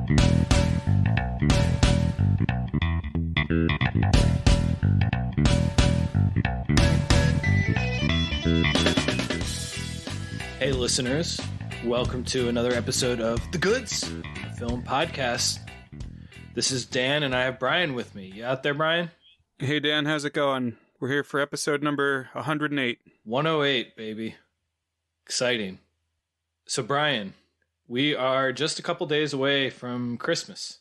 Hey listeners, welcome to another episode of The Goods, a film podcast. This is Dan and I have Brian with me. You out there, Brian? Hey Dan, how's it going? We're here for episode number 108. 108, baby. Exciting. So Brian, we are just a couple days away from Christmas.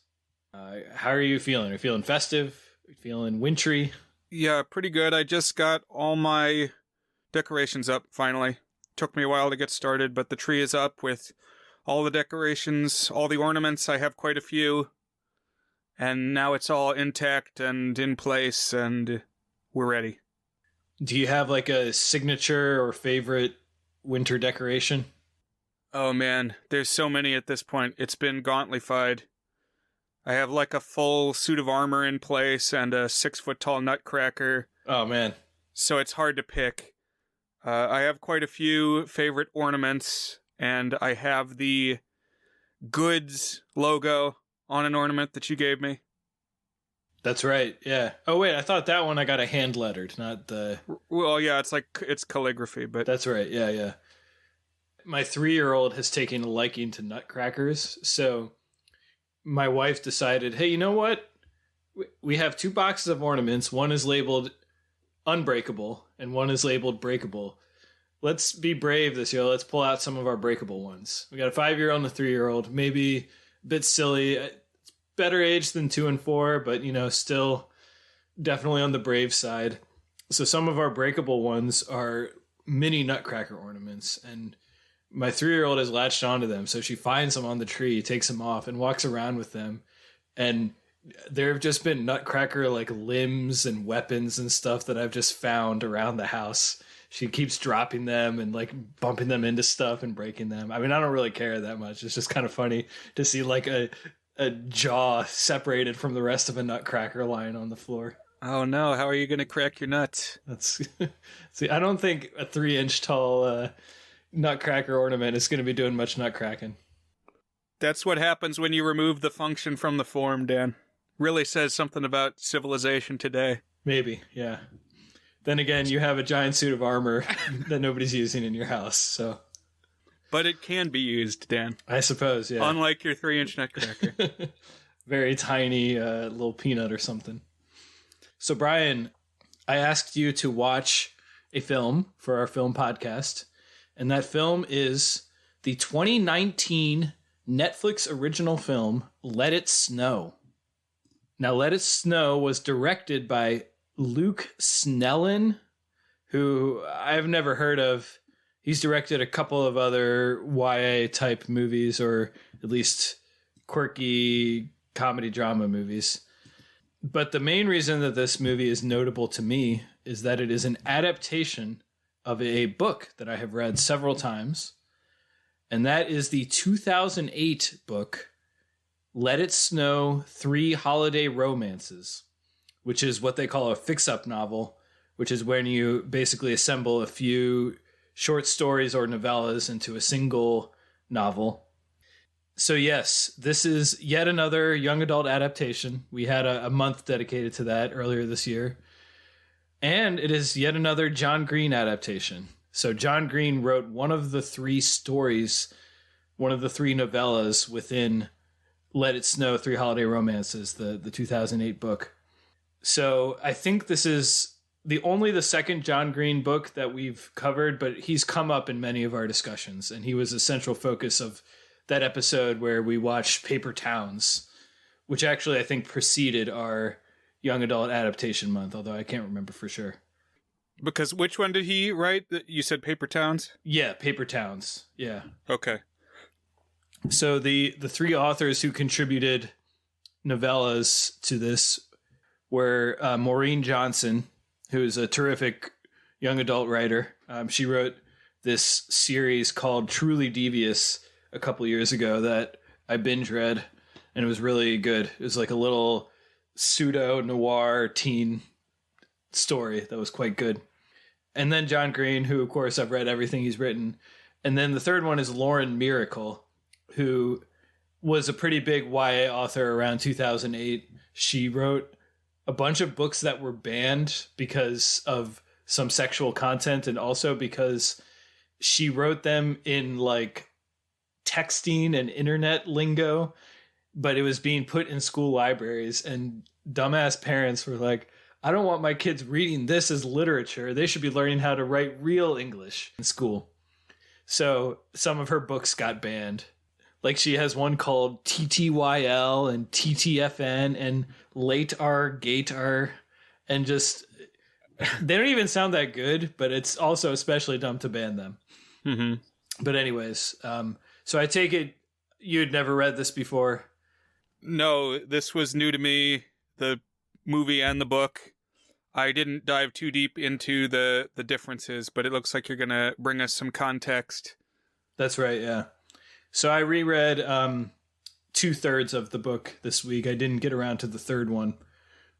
How are you feeling? Are you feeling festive? Are you feeling wintry? Yeah, pretty good. I just got all my decorations up, finally. Took me a while to get started, but the tree is up with all the decorations, all the ornaments. I have quite a few. And now it's all intact and in place, and we're ready. Do you have like a signature or favorite winter decoration? Oh man, there's so many at this point. It's been gauntlet-fied. I have like a full suit of armor in place and a 6-foot-tall nutcracker. Oh man. So it's hard to pick. I have quite a few favorite ornaments, and I have the Goods logo on an ornament that you gave me. That's right, yeah. Oh wait, I thought that one I got a hand-lettered, not the... Well, yeah, it's calligraphy, but... That's right, yeah. My 3-year-old has taken a liking to nutcrackers, so my wife decided, hey, you know what? We have 2 boxes of ornaments. One is labeled unbreakable, and one is labeled breakable. Let's be brave this year. Let's pull out some of our breakable ones. We got a 5-year-old and a 3-year-old. Maybe a bit silly. It's better age than 2 and 4, but, still definitely on the brave side. So some of our breakable ones are mini nutcracker ornaments, and my 3-year-old has latched onto them. So she finds them on the tree, takes them off, and walks around with them. And there have just been nutcracker like limbs and weapons and stuff that I've just found around the house. She keeps dropping them and like bumping them into stuff and breaking them. I mean, I don't really care that much. It's just kind of funny to see like a jaw separated from the rest of a nutcracker lying on the floor. Oh no, how are you going to crack your nuts? That's see, I don't think a 3-inch tall nutcracker ornament is going to be doing much nutcracking. That's what happens when you remove the function from the form, Dan. Really says something about civilization today. Maybe, yeah. Then again, you have a giant suit of armor that nobody's using in your house, so... But it can be used, Dan. I suppose, yeah. Unlike your 3-inch nutcracker. Very tiny little peanut or something. So, Brian, I asked you to watch a film for our film podcast, and that film is the 2019 Netflix original film, Let It Snow. Now, Let It Snow was directed by Luke Snellen, who I've never heard of. He's directed a couple of other YA-type movies, or at least quirky comedy drama movies. But the main reason that this movie is notable to me is that it is an adaptation of a book that I have read several times, and that is the 2008 book, Let It Snow 3 Holiday Romances, which is what they call a fix-up novel, which is when you basically assemble a few short stories or novellas into a single novel. So yes, this is yet another young adult adaptation. We had a month dedicated to that earlier this year. And it is yet another John Green adaptation. So John Green wrote one of the 3 stories, one of the 3 novellas within Let It Snow 3 Holiday Romances, the 2008 book. So I think this is the second John Green book that we've covered, but he's come up in many of our discussions, and he was a central focus of that episode where we watched Paper Towns, which actually I think preceded our young adult adaptation month, although I can't remember for sure. Because which one did he write? You said Paper Towns? Yeah, Paper Towns. Yeah. Okay. So the 3 authors who contributed novellas to this were Maureen Johnson, who is a terrific young adult writer. She wrote this series called Truly Devious a couple years ago that I binge read, and it was really good. It was like a little pseudo-noir teen story that was quite good. And then John Green, who, of course, I've read everything he's written. And then the third one is Lauren Miracle, who was a pretty big YA author around 2008. She wrote a bunch of books that were banned because of some sexual content, and also because she wrote them in like texting and internet lingo, but it was being put in school libraries, and dumbass parents were like, I don't want my kids reading this as literature. They should be learning how to write real English in school. So some of her books got banned. Like she has one called TTYL and TTFN and Late R Gate R, and just they don't even sound that good, but it's also especially dumb to ban them. Mm-hmm. But anyways, so I take it you'd never read this before. No, this was new to me, the movie and the book. I didn't dive too deep into the differences, but it looks like you're going to bring us some context. That's right, yeah. So I reread 2/3 of the book this week. I didn't get around to the third one,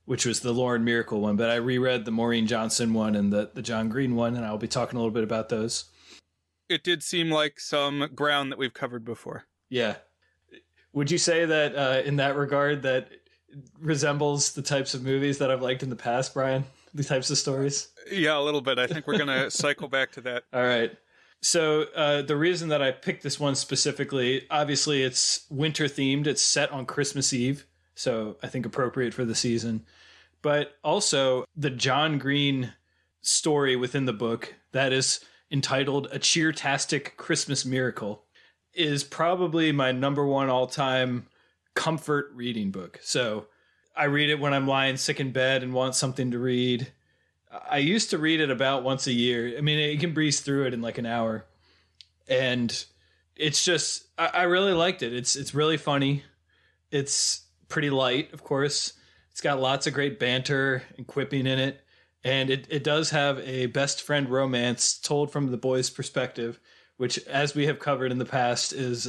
which was the Lauren Miracle one, but I reread the Maureen Johnson one and the John Green one, and I'll be talking a little bit about those. It did seem like some ground that we've covered before. Yeah. Would you say that in that regard that resembles the types of movies that I've liked in the past, Brian? The types of stories? Yeah, a little bit. I think we're going to cycle back to that. All right. So the reason that I picked this one specifically, obviously it's winter themed. It's set on Christmas Eve, so I think appropriate for the season. But also the John Green story within the book that is entitled A Cheer-tastic Christmas Miracle is probably my number one all-time comfort reading book. So I read it when I'm lying sick in bed and want something to read. I used to read it about once a year. I mean, you can breeze through it in like an hour. And it's just, I really liked it. It's really funny. It's pretty light, of course. It's got lots of great banter and quipping in it. And it does have a best friend romance told from the boy's perspective, which, as we have covered in the past, is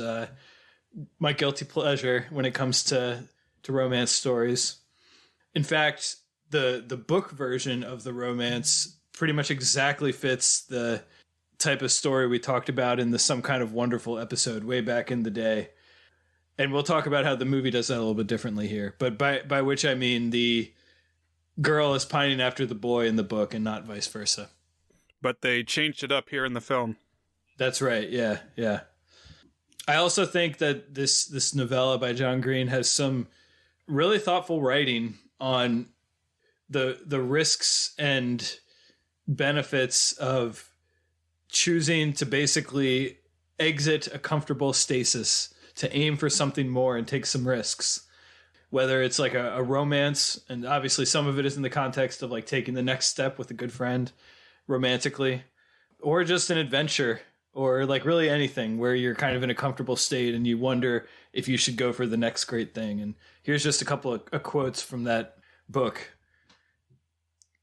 my guilty pleasure when it comes to romance stories. In fact, the book version of the romance pretty much exactly fits the type of story we talked about in the Some Kind of Wonderful episode way back in the day. And we'll talk about how the movie does that a little bit differently here. But by which I mean the girl is pining after the boy in the book and not vice versa. But they changed it up here in the film. That's right. Yeah. Yeah. I also think that this novella by John Green has some really thoughtful writing on the risks and benefits of choosing to basically exit a comfortable stasis to aim for something more and take some risks. Whether it's like a romance, and obviously some of it is in the context of like taking the next step with a good friend romantically, or just an adventure, or like really anything where you're kind of in a comfortable state and you wonder if you should go for the next great thing. And here's just a couple of quotes from that book.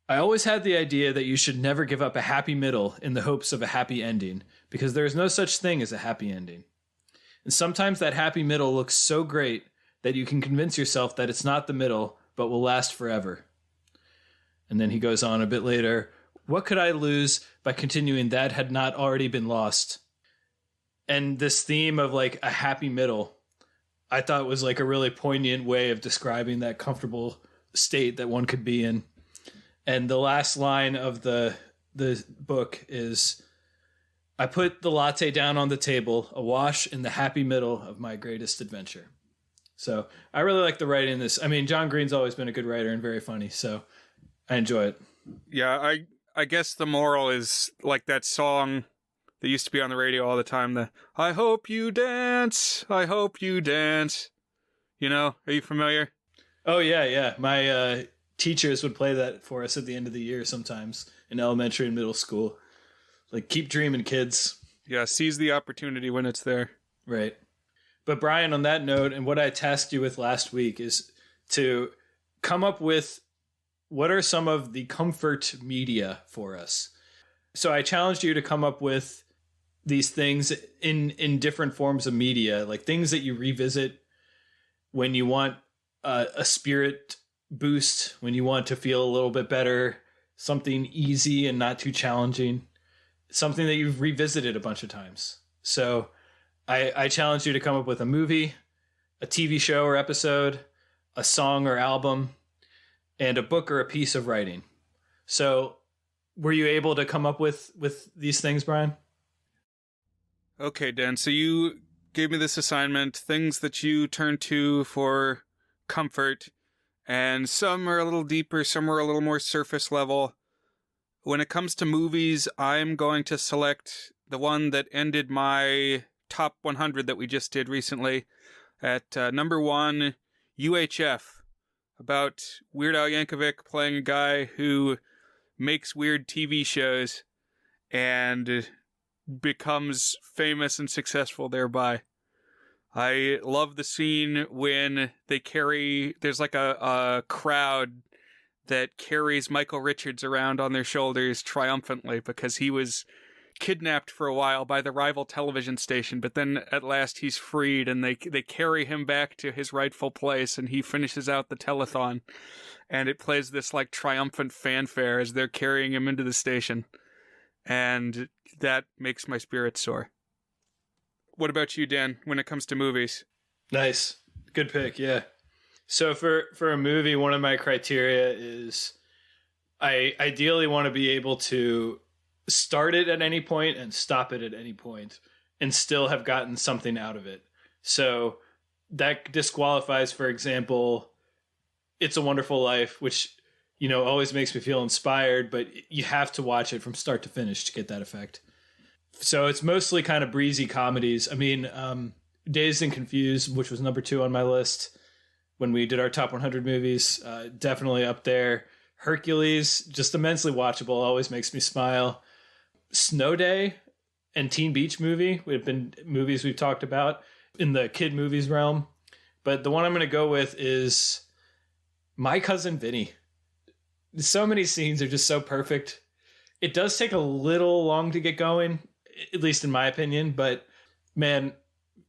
I always had the idea that you should never give up a happy middle in the hopes of a happy ending, because there is no such thing as a happy ending. And sometimes that happy middle looks so great that you can convince yourself that it's not the middle, but will last forever. And then he goes on a bit later, what could I lose by continuing that had not already been lost? And this theme of like a happy middle, I thought was like a really poignant way of describing that comfortable state that one could be in. And the last line of the book is, I put the latte down on the table, awash in the happy middle of my greatest adventure. So I really like the writing in this. I mean, John Green's always been a good writer and very funny, so I enjoy it. Yeah, I guess the moral is like that song that used to be on the radio all the time, the I hope you dance, I hope you dance. You know, are you familiar? Oh, yeah. My teachers would play that for us at the end of the year sometimes in elementary and middle school. Like, keep dreaming, kids. Yeah, seize the opportunity when it's there. Right. But Brian, on that note, and what I tasked you with last week is to come up with what are some of the comfort media for us. So I challenged you to come up with these things in different forms of media, like things that you revisit when you want a spirit boost, when you want to feel a little bit better, something easy and not too challenging, something that you've revisited a bunch of times. So I challenge you to come up with a movie, a TV show or episode, a song or album, and a book or a piece of writing. So were you able to come up with these things, Brian? Okay, Dan, so you gave me this assignment, things that you turn to for comfort, and some are a little deeper, some are a little more surface level. When it comes to movies, I'm going to select the one that ended my top 100 that we just did recently. At number 1, UHF, about Weird Al Yankovic playing a guy who makes weird TV shows and becomes famous and successful thereby. I love the scene when there's like a crowd that carries Michael Richards around on their shoulders triumphantly because he was kidnapped for a while by the rival television station, but then at last he's freed and they carry him back to his rightful place and he finishes out the telethon and it plays this like triumphant fanfare as they're carrying him into the station, and that makes my spirits soar. What about you, Dan, when it comes to movies? Nice. Good pick, yeah. So for a movie, one of my criteria is I ideally want to be able to start it at any point and stop it at any point and still have gotten something out of it. So that disqualifies, for example, It's a Wonderful Life, which, you know, always makes me feel inspired, but you have to watch it from start to finish to get that effect. So it's mostly kind of breezy comedies. I mean, Dazed and Confused, which was number 2 on my list when we did our top 100 movies, definitely up there. Hercules, just immensely watchable, always makes me smile. Snow Day and Teen Beach Movie have been movies we've talked about in the kid movies realm. But the one I'm going to go with is My Cousin Vinny. So many scenes are just so perfect. It does take a little long to get going, at least in my opinion. But man,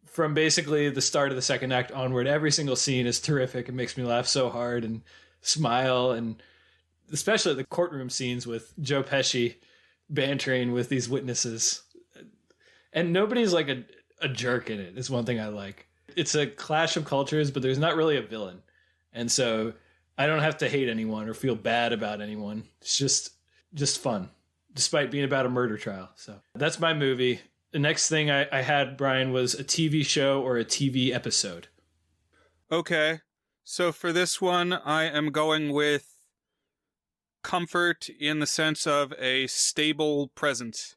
from basically the start of the second act onward, every single scene is terrific. It makes me laugh so hard and smile. And especially the courtroom scenes with Joe Pesci bantering with these witnesses. And nobody's like a jerk in it. Is one thing I like. It's a clash of cultures, but there's not really a villain. And so I don't have to hate anyone or feel bad about anyone. It's just fun, despite being about a murder trial. So that's my movie. The next thing I had, Brian, was a TV show or a TV episode. Okay, so for this one, I am going with comfort in the sense of a stable presence.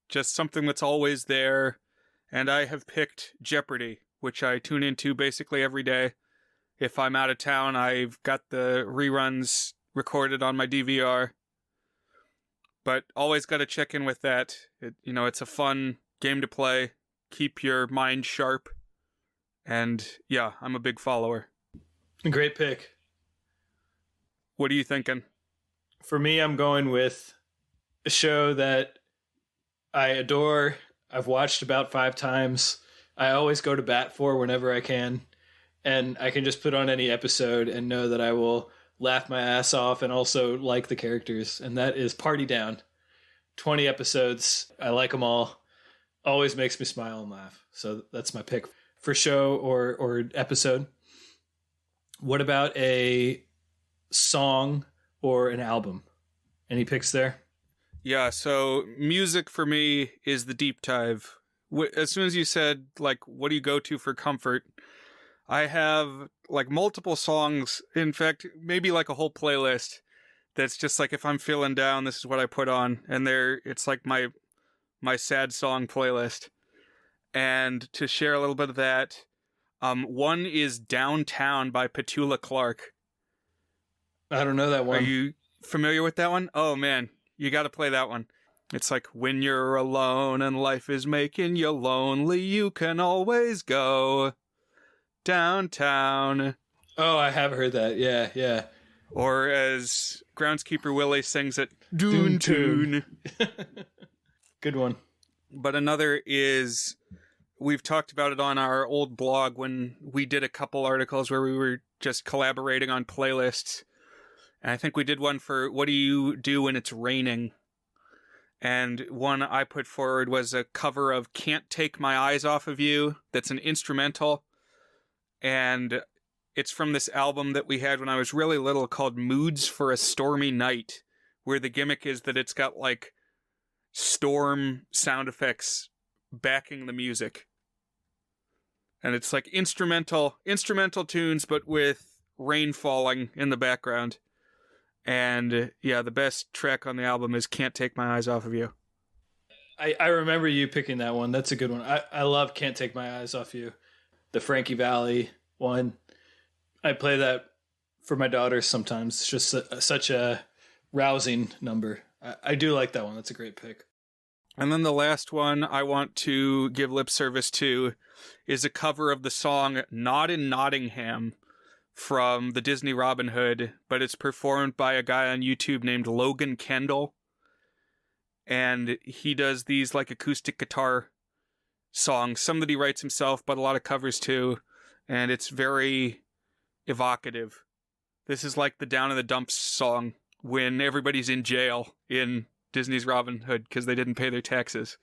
Just something that's always there. And I have picked Jeopardy, which I tune into basically every day. If I'm out of town, I've got the reruns recorded on my DVR. But always got to check in with that. It's a fun game to play. Keep your mind sharp. And yeah, I'm a big follower. Great pick. What are you thinking? For me, I'm going with a show that I adore. I've watched about 5 times. I always go to bat for whenever I can. And I can just put on any episode and know that I will laugh my ass off and also like the characters. And that is Party Down. 20 episodes. I like them all. Always makes me smile and laugh. So that's my pick for show or episode. What about a song or an album? Any picks there? Yeah, so music for me is the deep dive. As soon as you said, like, what do you go to for comfort? I have, like, multiple songs. In fact, maybe, like, a whole playlist that's just, like, if I'm feeling down, this is what I put on. And it's, like, my sad song playlist. And to share a little bit of that, one is Downtown by Petula Clark. I don't know that one. Are you familiar with that one? Oh, man. You got to play that one. It's like, when you're alone and life is making you lonely, you can always go downtown. Oh, I have heard that. Yeah, yeah. Or as Groundskeeper Willie sings it, Doon Tune. Good one. But another is, we've talked about it on our old blog when we did a couple articles where we were just collaborating on playlists. And I think we did one for what do you do when it's raining? And one I put forward was a cover of Can't Take My Eyes Off of You. That's an instrumental. and it's from this album that we had when I was really little called Moods for a Stormy Night, where the gimmick is that it's got like storm sound effects backing the music. And it's like instrumental tunes, but with rain falling in the background. And yeah, the best track on the album is Can't Take My Eyes Off of You. I remember you picking that one. That's a good one. I love Can't Take My Eyes Off You. The Frankie Valli one. I play that for my daughters sometimes. It's just such a rousing number. I do like that one. That's a great pick. And then the last one I want to give lip service to is a cover of the song Not in Nottingham from the Disney Robin Hood, but it's performed by a guy on YouTube named Logan Kendall. And he does these like acoustic guitar songs, some that he writes himself, but a lot of covers too. And it's very evocative. This is like the Down in the Dumps song when everybody's in jail in Disney's Robin Hood because they didn't pay their taxes.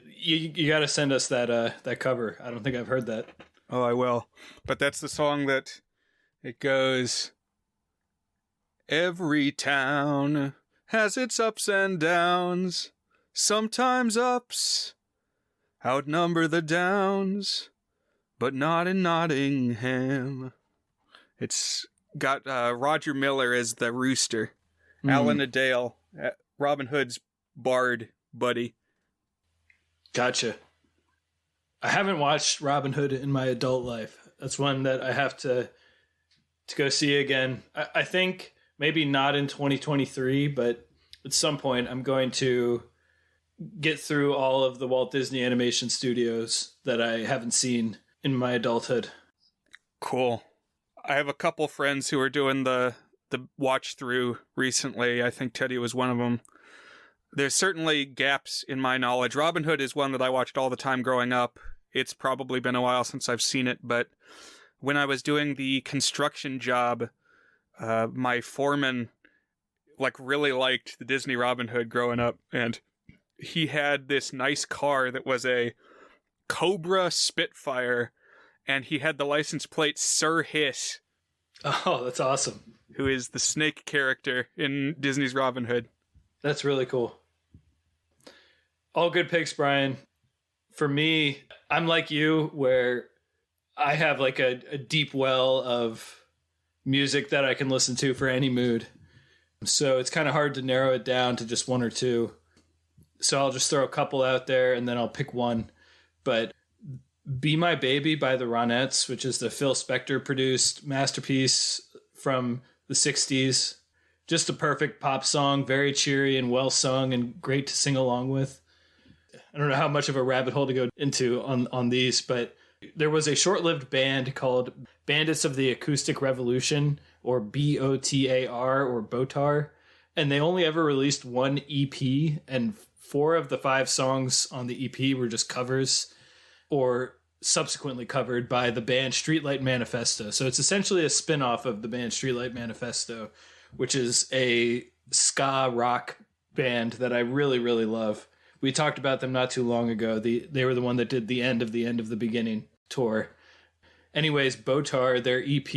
You got to send us that cover. I don't think I've heard that. Oh, I will. But that's the song that it goes, every town has its ups and downs. Sometimes ups outnumber the downs, but not in Nottingham. It's got Roger Miller as the rooster. Alan Adale, Robin Hood's bard buddy. Gotcha. I haven't watched Robin Hood in my adult life. That's one that I have to go see again. I think maybe not in 2023, but at some point I'm going to get through all of the Walt Disney Animation Studios that I haven't seen in my adulthood. Cool. I have a couple friends who are doing the watch through recently. I think Teddy was one of them. There's certainly gaps in my knowledge. Robin Hood is one that I watched all the time growing up. It's probably been a while since I've seen it, but when I was doing the construction job, my foreman really liked the Disney Robin Hood growing up, and he had this nice car that was a Cobra Spitfire, and he had the license plate Sir Hiss. Oh, that's awesome. Who is the snake character in Disney's Robin Hood. That's really cool. All good picks, Brian. For me, I'm like you, where I have like a deep well of music that I can listen to for any mood. So it's kind of hard to narrow it down to just one or two. So I'll just throw a couple out there and then I'll pick one. But Be My Baby by the Ronettes, which is the Phil Spector produced masterpiece from the 60s. Just a perfect pop song, very cheery and well sung and great to sing along with. I don't know how much of a rabbit hole to go into on these, but there was a short-lived band called Bandits of the Acoustic Revolution, or BOTAR, or BOTAR, and they only ever released one EP, and 4 of the 5 songs on the EP were just covers or subsequently covered by the band Streetlight Manifesto. So it's essentially a spin-off of the band Streetlight Manifesto, which is a ska rock band that I really, really love. We talked about them not too long ago. They were the one that did the end of the beginning tour. Anyways, Botar, their EP,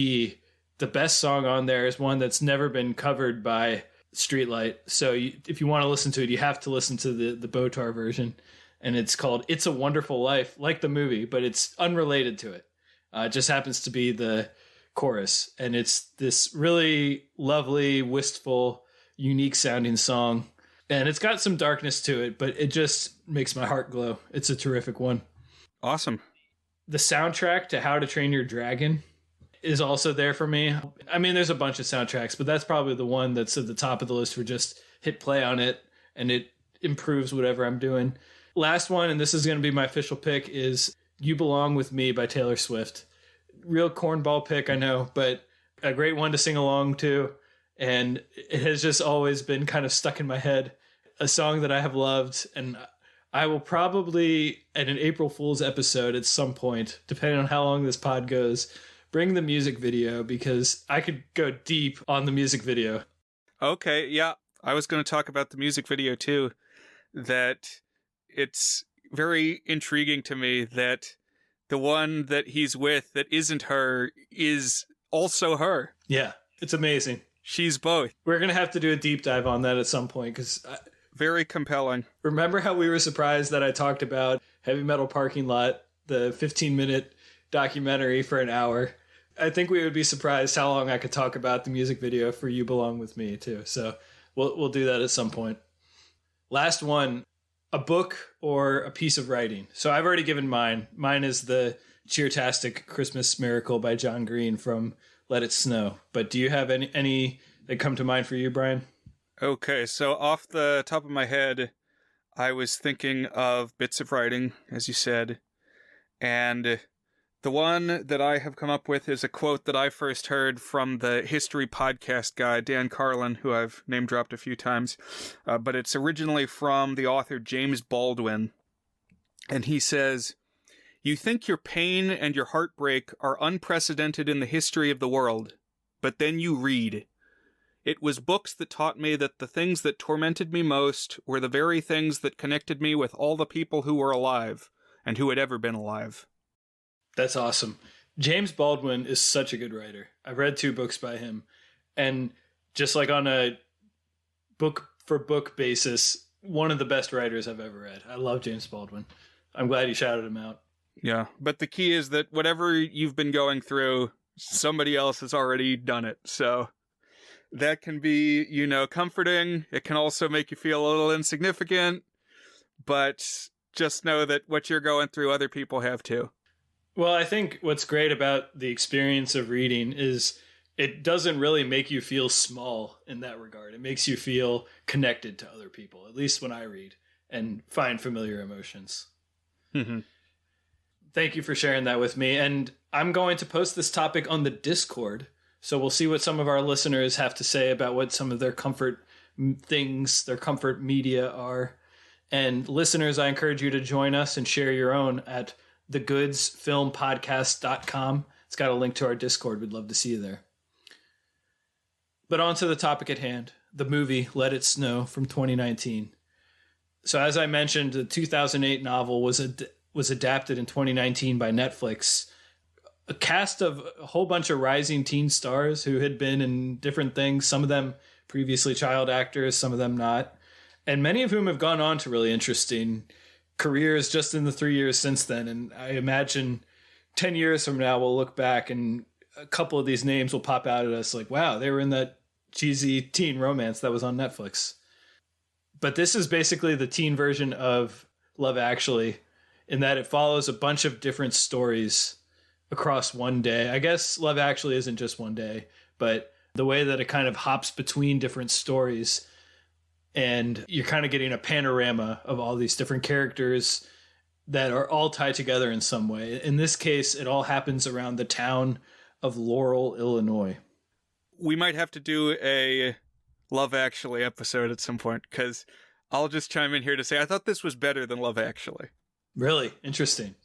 the best song on there is one that's never been covered by Streetlight. So if you want to listen to it, you have to listen to the Botar version. And it's called It's a Wonderful Life, like the movie, but it's unrelated to it. It just happens to be the chorus. And it's this really lovely, wistful, unique sounding song. And it's got some darkness to it, but it just makes my heart glow. It's a terrific one. Awesome. The soundtrack to How to Train Your Dragon is also there for me. I mean, there's a bunch of soundtracks, but that's probably the one that's at the top of the list for just hit play on it, and it improves whatever I'm doing. Last one, and this is going to be my official pick, is You Belong With Me by Taylor Swift. Real cornball pick, I know, but a great one to sing along to. And it has just always been kind of stuck in my head. A song that I have loved, and I will probably, at an April Fool's episode at some point, depending on how long this pod goes, bring the music video, because I could go deep on the music video. Okay, yeah. I was going to talk about the music video too. That it's very intriguing to me that the one that he's with that isn't her is also her. Yeah, it's amazing. She's both. We're going to have to do a deep dive on that at some point, because very compelling. Remember how we were surprised that I talked about Heavy Metal Parking Lot, the 15-minute documentary, for an hour? I think we would be surprised how long I could talk about the music video for You Belong With Me, too. So we'll do that at some point. Last one, a book or a piece of writing. So I've already given mine. Mine is the Cheertastic Christmas Miracle by John Green from Let It Snow. But do you have any that come to mind for you, Brian? Okay, so off the top of my head, I was thinking of bits of writing, as you said. And the one that I have come up with is a quote that I first heard from the history podcast guy, Dan Carlin, who I've name-dropped a few times. But it's originally from the author James Baldwin. And he says, "You think your pain and your heartbreak are unprecedented in the history of the world, but then you read. It was books that taught me that the things that tormented me most were the very things that connected me with all the people who were alive and who had ever been alive." That's awesome. James Baldwin is such a good writer. I've read 2 books by him. And just like on a book-for-book basis, one of the best writers I've ever read. I love James Baldwin. I'm glad you shouted him out. Yeah, but the key is that whatever you've been going through, somebody else has already done it. So that can be, comforting. It can also make you feel a little insignificant. But just know that what you're going through, other people have too. Well, I think what's great about the experience of reading is it doesn't really make you feel small in that regard. It makes you feel connected to other people, at least when I read, and find familiar emotions. Mm-hmm. Thank you for sharing that with me. And I'm going to post this topic on the Discord, so we'll see what some of our listeners have to say about what some of their comfort things, their comfort media are. And listeners, I encourage you to join us and share your own at thegoodsfilmpodcast.com. It's got a link to our Discord. We'd love to see you there. But on to the topic at hand, the movie Let It Snow from 2019. So as I mentioned, the 2008 novel was adapted in 2019 by Netflix. A cast of a whole bunch of rising teen stars who had been in different things, some of them previously child actors, some of them not, and many of whom have gone on to really interesting careers just in the 3 years since then. And I imagine 10 years from now, we'll look back and a couple of these names will pop out at us like, wow, they were in that cheesy teen romance that was on Netflix. But this is basically the teen version of Love Actually, in that it follows a bunch of different stories across one day. I guess Love Actually isn't just one day, but the way that it kind of hops between different stories, and you're kind of getting a panorama of all these different characters that are all tied together in some way. In this case, it all happens around the town of Laurel, Illinois. We might have to do a Love Actually episode at some point, because I'll just chime in here to say I thought this was better than Love Actually. Really? Interesting.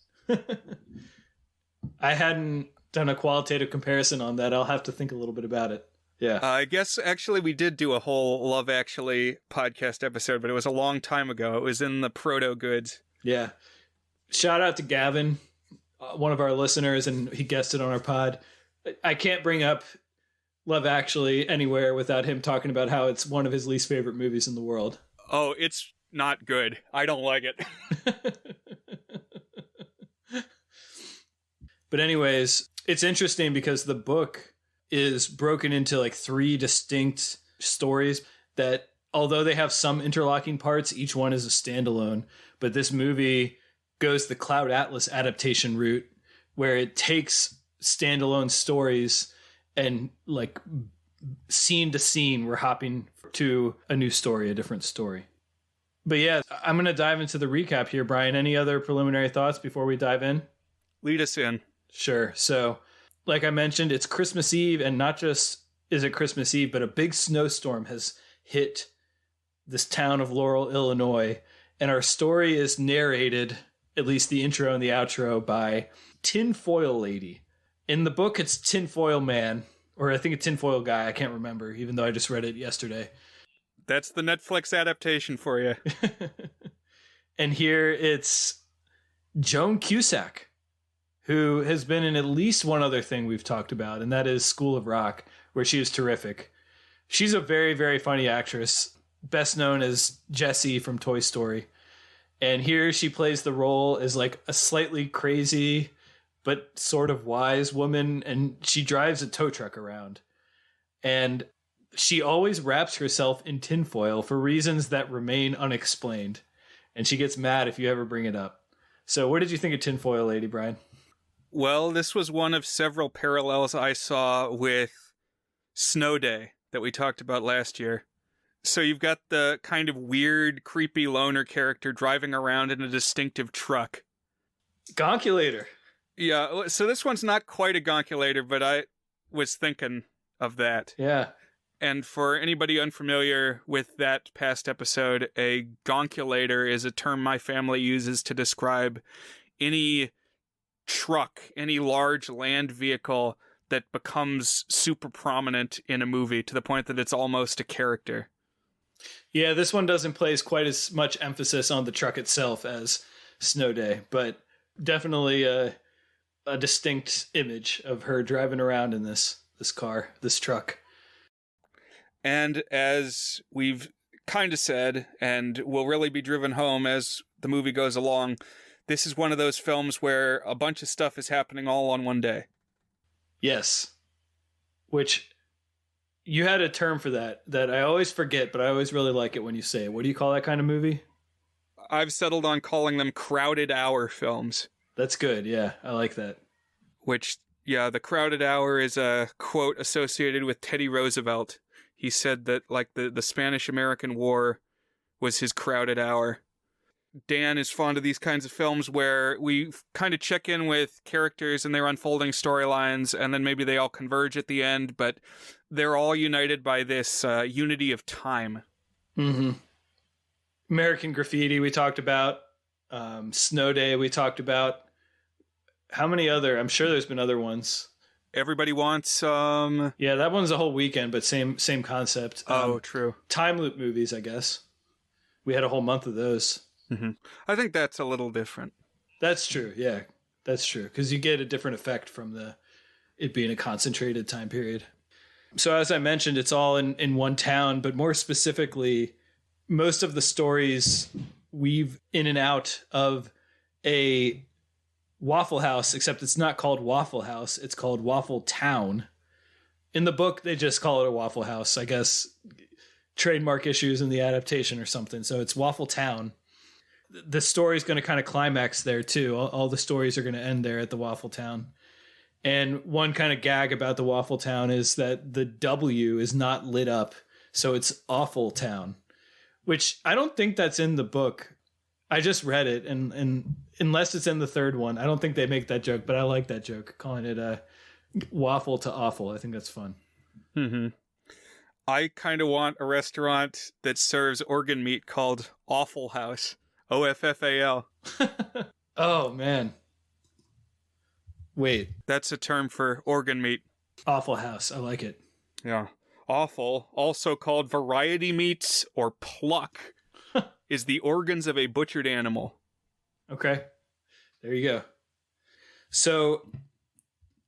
I hadn't done a qualitative comparison on that. I'll have to think a little bit about it. Yeah. I guess actually we did do a whole Love Actually podcast episode, but it was a long time ago. It was in the proto goods. Yeah. Shout out to Gavin, one of our listeners, and he guested on our pod. I can't bring up Love Actually anywhere without him talking about how it's one of his least favorite movies in the world. Oh, it's not good. I don't like it. But anyways, it's interesting because the book is broken into like 3 distinct stories that, although they have some interlocking parts, each one is a standalone. But this movie goes the Cloud Atlas adaptation route, where it takes standalone stories and like scene to scene, we're hopping to a new story, a different story. But yeah, I'm going to dive into the recap here, Brian. Any other preliminary thoughts before we dive in? Lead us in. Sure. So, like I mentioned, it's Christmas Eve, and not just is it Christmas Eve, but a big snowstorm has hit this town of Laurel, Illinois, and our story is narrated, at least the intro and the outro, by Tinfoil Lady. In the book, it's Tinfoil Man, or I think a Tinfoil Guy, I can't remember, even though I just read it yesterday. That's the Netflix adaptation for you. And here it's Joan Cusack, who has been in at least one other thing we've talked about, and that is School of Rock, where she is terrific. She's a very, very funny actress, best known as Jessie from Toy Story. And here she plays the role as like a slightly crazy but sort of wise woman, and she drives a tow truck around. And she always wraps herself in tinfoil for reasons that remain unexplained. And she gets mad if you ever bring it up. So what did you think of Tinfoil Lady, Brian? Well, this was one of several parallels I saw with Snow Day that we talked about last year. So you've got the kind of weird, creepy loner character driving around in a distinctive truck. Gonkulator. Yeah, so this one's not quite a gonkulator, but I was thinking of that. Yeah. And for anybody unfamiliar with that past episode, a gonkulator is a term my family uses to describe any truck, any large land vehicle that becomes super prominent in a movie to the point that it's almost a character. Yeah, this one doesn't place quite as much emphasis on the truck itself as Snow Day, but definitely a distinct image of her driving around in this car, this truck. And as we've kind of said, and will really be driven home as the movie goes along, this is one of those films where a bunch of stuff is happening all on one day. Yes. Which, you had a term for that I always forget, but I always really like it when you say it. What do you call that kind of movie? I've settled on calling them crowded hour films. That's good, yeah. I like that. Which, yeah, the crowded hour is a quote associated with Teddy Roosevelt. He said that, like, the Spanish-American War was his crowded hour. Dan is fond of these kinds of films where we kind of check in with characters and their unfolding storylines, and then maybe they all converge at the end, but they're all united by this unity of time. Mm-hmm. American Graffiti we talked about. Snow Day we talked about. How many other? I'm sure there's been other ones. Everybody Wants... Yeah, that one's a whole weekend, but same concept. True. Time loop movies, I guess. We had a whole month of those. Mm-hmm. I think that's a little different. That's true, yeah. That's true, because you get a different effect from it being a concentrated time period. So as I mentioned, it's all in one town, but more specifically, most of the stories weave in and out of a Waffle House, except it's not called Waffle House, it's called Waffle Town. In the book, they just call it a Waffle House, I guess trademark issues in the adaptation or something. So it's Waffle Town. The story's going to kind of climax there too. All the stories are going to end there at the Waffle Town. And one kind of gag about the Waffle Town is that the W is not lit up, so it's Awful Town, which I don't think that's in the book. I just read it, and unless it's in the third one, I don't think they make that joke, but I like that joke, calling it a waffle to awful. I think that's fun. Mm-hmm. I kind of want a restaurant that serves organ meat called Offal House. Offal. Oh, man. Wait. That's a term for organ meat. Awful House. I like it. Yeah. Offal, also called variety meats or pluck, is the organs of a butchered animal. Okay. There you go. So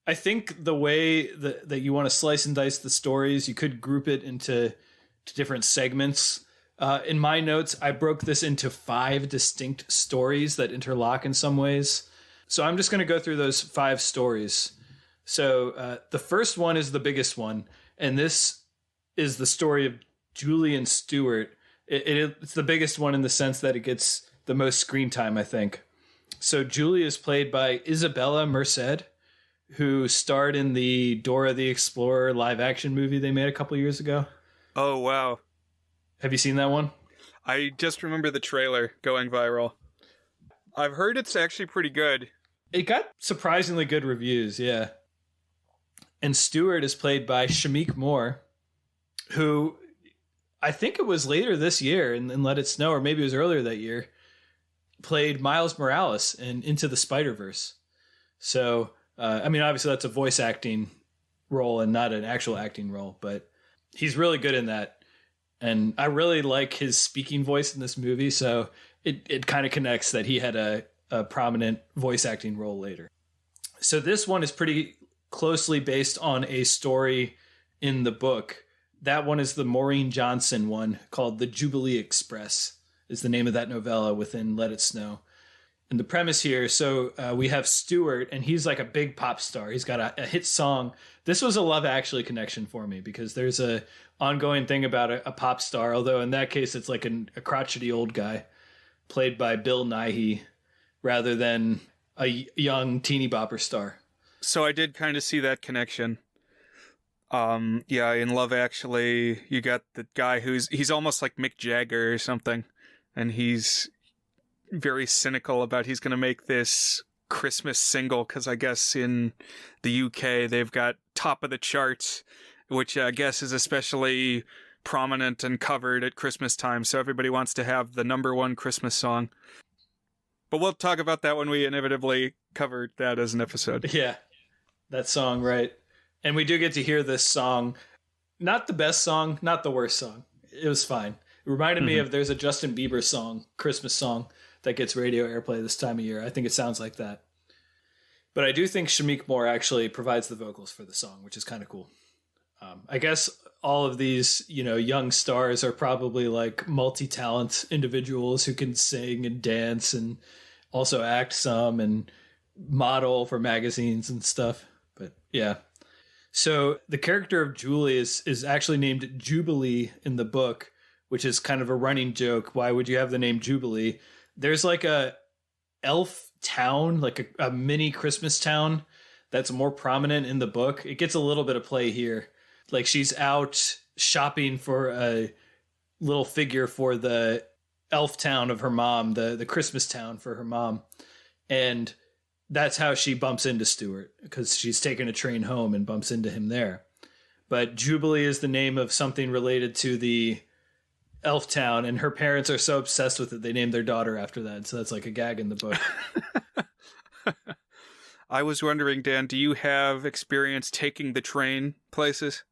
I think the way that you want to slice and dice the stories, you could group it into different segments. In my notes, I broke this into 5 distinct stories that interlock in some ways. So I'm just going to go through those 5 stories. So the first one is the biggest one, and this is the story of Julian Stewart. It's the biggest one in the sense that it gets the most screen time, I think. So Julie is played by Isabella Merced, who starred in the Dora the Explorer live-action movie they made a couple years ago. Oh, wow. Have you seen that one? I just remember the trailer going viral. I've heard it's actually pretty good. It got surprisingly good reviews, yeah. And Stewart is played by Shameik Moore, who I think it was later this year in Let It Snow, or maybe it was earlier that year, played Miles Morales in Into the Spider-Verse. So, I mean, obviously that's a voice acting role and not an actual acting role, but he's really good in that. And I really like his speaking voice in this movie, so it kind of connects that he had a prominent voice acting role later. So this one is pretty closely based on a story in the book. That one is the Maureen Johnson one called The Jubilee Express is the name of that novella within Let It Snow. And the premise here, so we have Stewart, and he's like a big pop star. He's got a hit song. This was a Love Actually connection for me because there's a ongoing thing about a pop star, although in that case it's like a crotchety old guy played by Bill Nighy rather than a young teeny bopper star. So I did kind of see that connection. Yeah, in Love Actually, you got the guy he's almost like Mick Jagger or something, and he's very cynical about he's going to make this Christmas single because I guess in the UK they've got top of the charts, which I guess is especially prominent and covered at Christmas time. So everybody wants to have the number one Christmas song. But we'll talk about that when we inevitably cover that as an episode. Yeah, that song, right. And we do get to hear this song. Not the best song, not the worst song. It was fine. It reminded me of there's a Justin Bieber song, Christmas song, that gets radio airplay this time of year. I think it sounds like that. But I do think Shamik Moore actually provides the vocals for the song, which is kind of cool. I guess all of these, young stars are probably like multi-talent individuals who can sing and dance and also act some and model for magazines and stuff. But yeah. So the character of Julie is actually named Jubilee in the book, which is kind of a running joke. Why would you have the name Jubilee? There's like a elf town, like a mini Christmas town that's more prominent in the book. It gets a little bit of play here. Like she's out shopping for a little figure for the elf town of her mom, the Christmas town for her mom. And that's how she bumps into Stewart because she's taking a train home and bumps into him there. But Jubilee is the name of something related to the elf town, and her parents are so obsessed with it they named their daughter after that. So that's like a gag in the book. I was wondering, Dan, do you have experience taking the train places?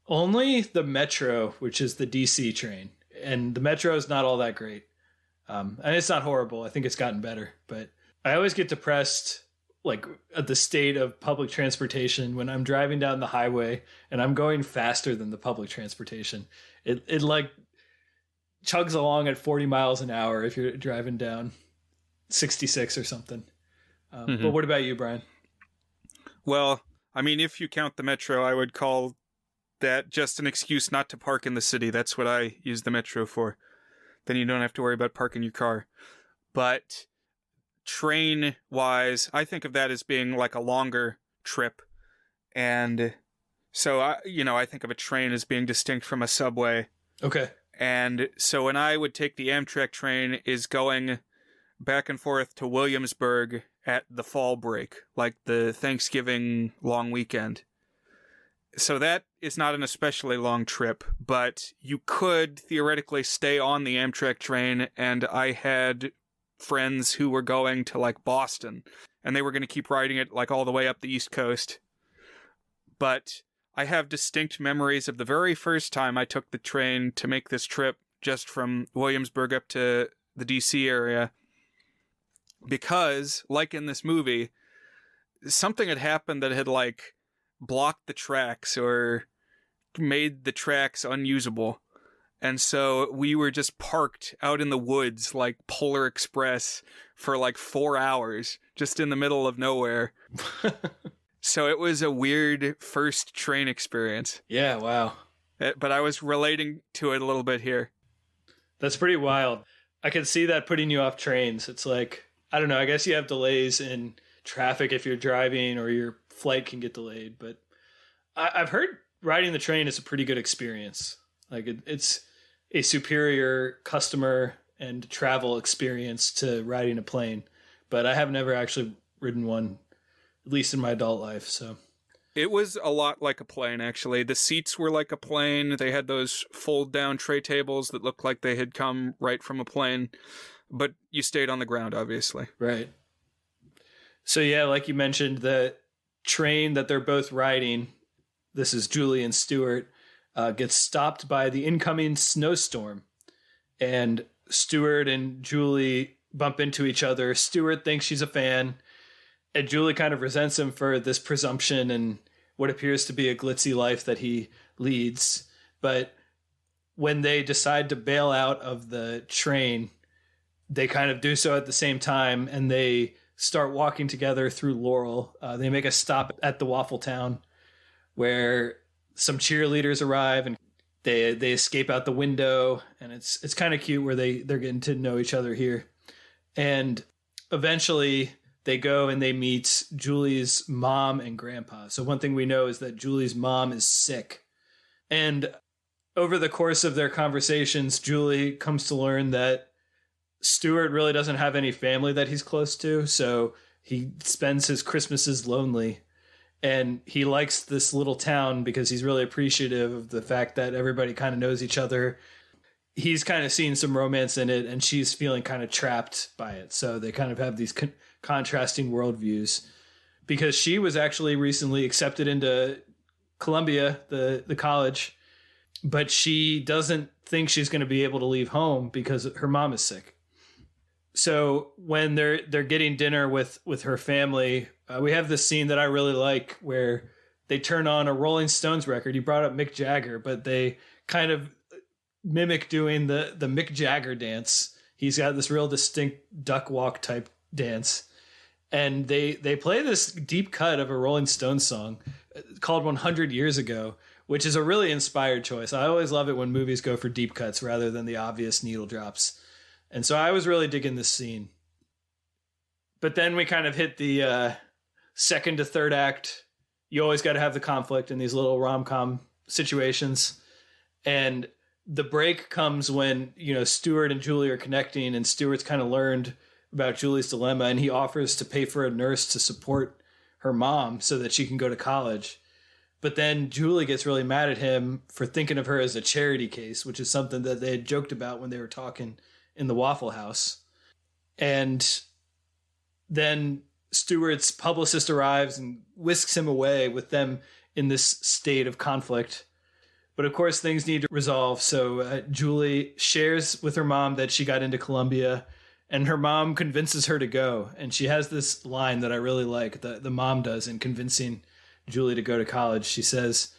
Only the Metro, which is the DC train. And the Metro is not all that great. And it's not horrible. I think it's gotten better. But I always get depressed like at the state of public transportation when I'm driving down the highway and I'm going faster than the public transportation. It like chugs along at 40 miles an hour if you're driving down 66 or something. But what about you, Brian? Well, I mean, if you count the Metro, I would call that just an excuse not to park in the city. That's what I use the Metro for. Then you don't have to worry about parking your car. But train-wise, I think of that as being like a longer trip. And so, I think of a train as being distinct from a subway. Okay. And so when I would take the Amtrak train is going back and forth to Williamsburg at the fall break, like the Thanksgiving long weekend. So that is not an especially long trip, but you could theoretically stay on the Amtrak train, and I had friends who were going to like Boston, and they were going to keep riding it like all the way up the East Coast. But I have distinct memories of the very first time I took the train to make this trip just from Williamsburg up to the DC area, because, like in this movie, something had happened that had like blocked the tracks or made the tracks unusable. And so we were just parked out in the woods like Polar Express for like 4 hours, just in the middle of nowhere. So it was a weird first train experience. Yeah, wow. But I was relating to it a little bit here. That's pretty wild. I can see that putting you off trains. It's like, I don't know, I guess you have delays in traffic if you're driving or your flight can get delayed. But I've heard riding the train is a pretty good experience. Like it's a superior customer and travel experience to riding a plane. But I have never actually ridden one, at least in my adult life. So it was a lot like a plane, actually. The seats were like a plane. They had those fold-down tray tables that looked like they had come right from a plane. But you stayed on the ground, obviously. Right. So yeah, like you mentioned, the train that they're both riding, this is Julie and Stewart, gets stopped by the incoming snowstorm. And Stewart and Julie bump into each other. Stewart thinks she's a fan, And Julie kind of resents him for this presumption and what appears to be a glitzy life that he leads. But when they decide to bail out of the train, they kind of do so at the same time, and they start walking together through Laurel. They make a stop at the Waffle Town where some cheerleaders arrive, and they escape out the window, and it's kind of cute where they're getting to know each other here. And eventually they go and they meet Julie's mom and grandpa. So one thing we know is that Julie's mom is sick. And over the course of their conversations, Julie comes to learn that Stuart really doesn't have any family that he's close to, so he spends his Christmases lonely. And he likes this little town because he's really appreciative of the fact that everybody kind of knows each other. He's kind of seen some romance in it, and she's feeling kind of trapped by it. So they kind of have these contrasting worldviews, because she was actually recently accepted into Columbia, the college, but she doesn't think she's going to be able to leave home because her mom is sick. So when they're getting dinner with her family, we have this scene that I really like where they turn on a Rolling Stones record. You brought up Mick Jagger, but they kind of mimic doing the Mick Jagger dance. He's got this real distinct duck walk type dance. And they play this deep cut of a Rolling Stones song called 100 Years Ago, which is a really inspired choice. I always love it when movies go for deep cuts rather than the obvious needle drops. And so I was really digging this scene. But then we kind of hit the second to third act. You always got to have the conflict in these little rom-com situations. And the break comes when, Stuart and Julie are connecting, and Stuart's kind of learned about Julie's dilemma, and he offers to pay for a nurse to support her mom so that she can go to college. But then Julie gets really mad at him for thinking of her as a charity case, which is something that they had joked about when they were talking in the Waffle House. And then Stuart's publicist arrives and whisks him away with them in this state of conflict. But of course, things need to resolve. So Julie shares with her mom that she got into Columbia, and her mom convinces her to go. And she has this line that I really like, the mom does in convincing Julie to go to college. She says,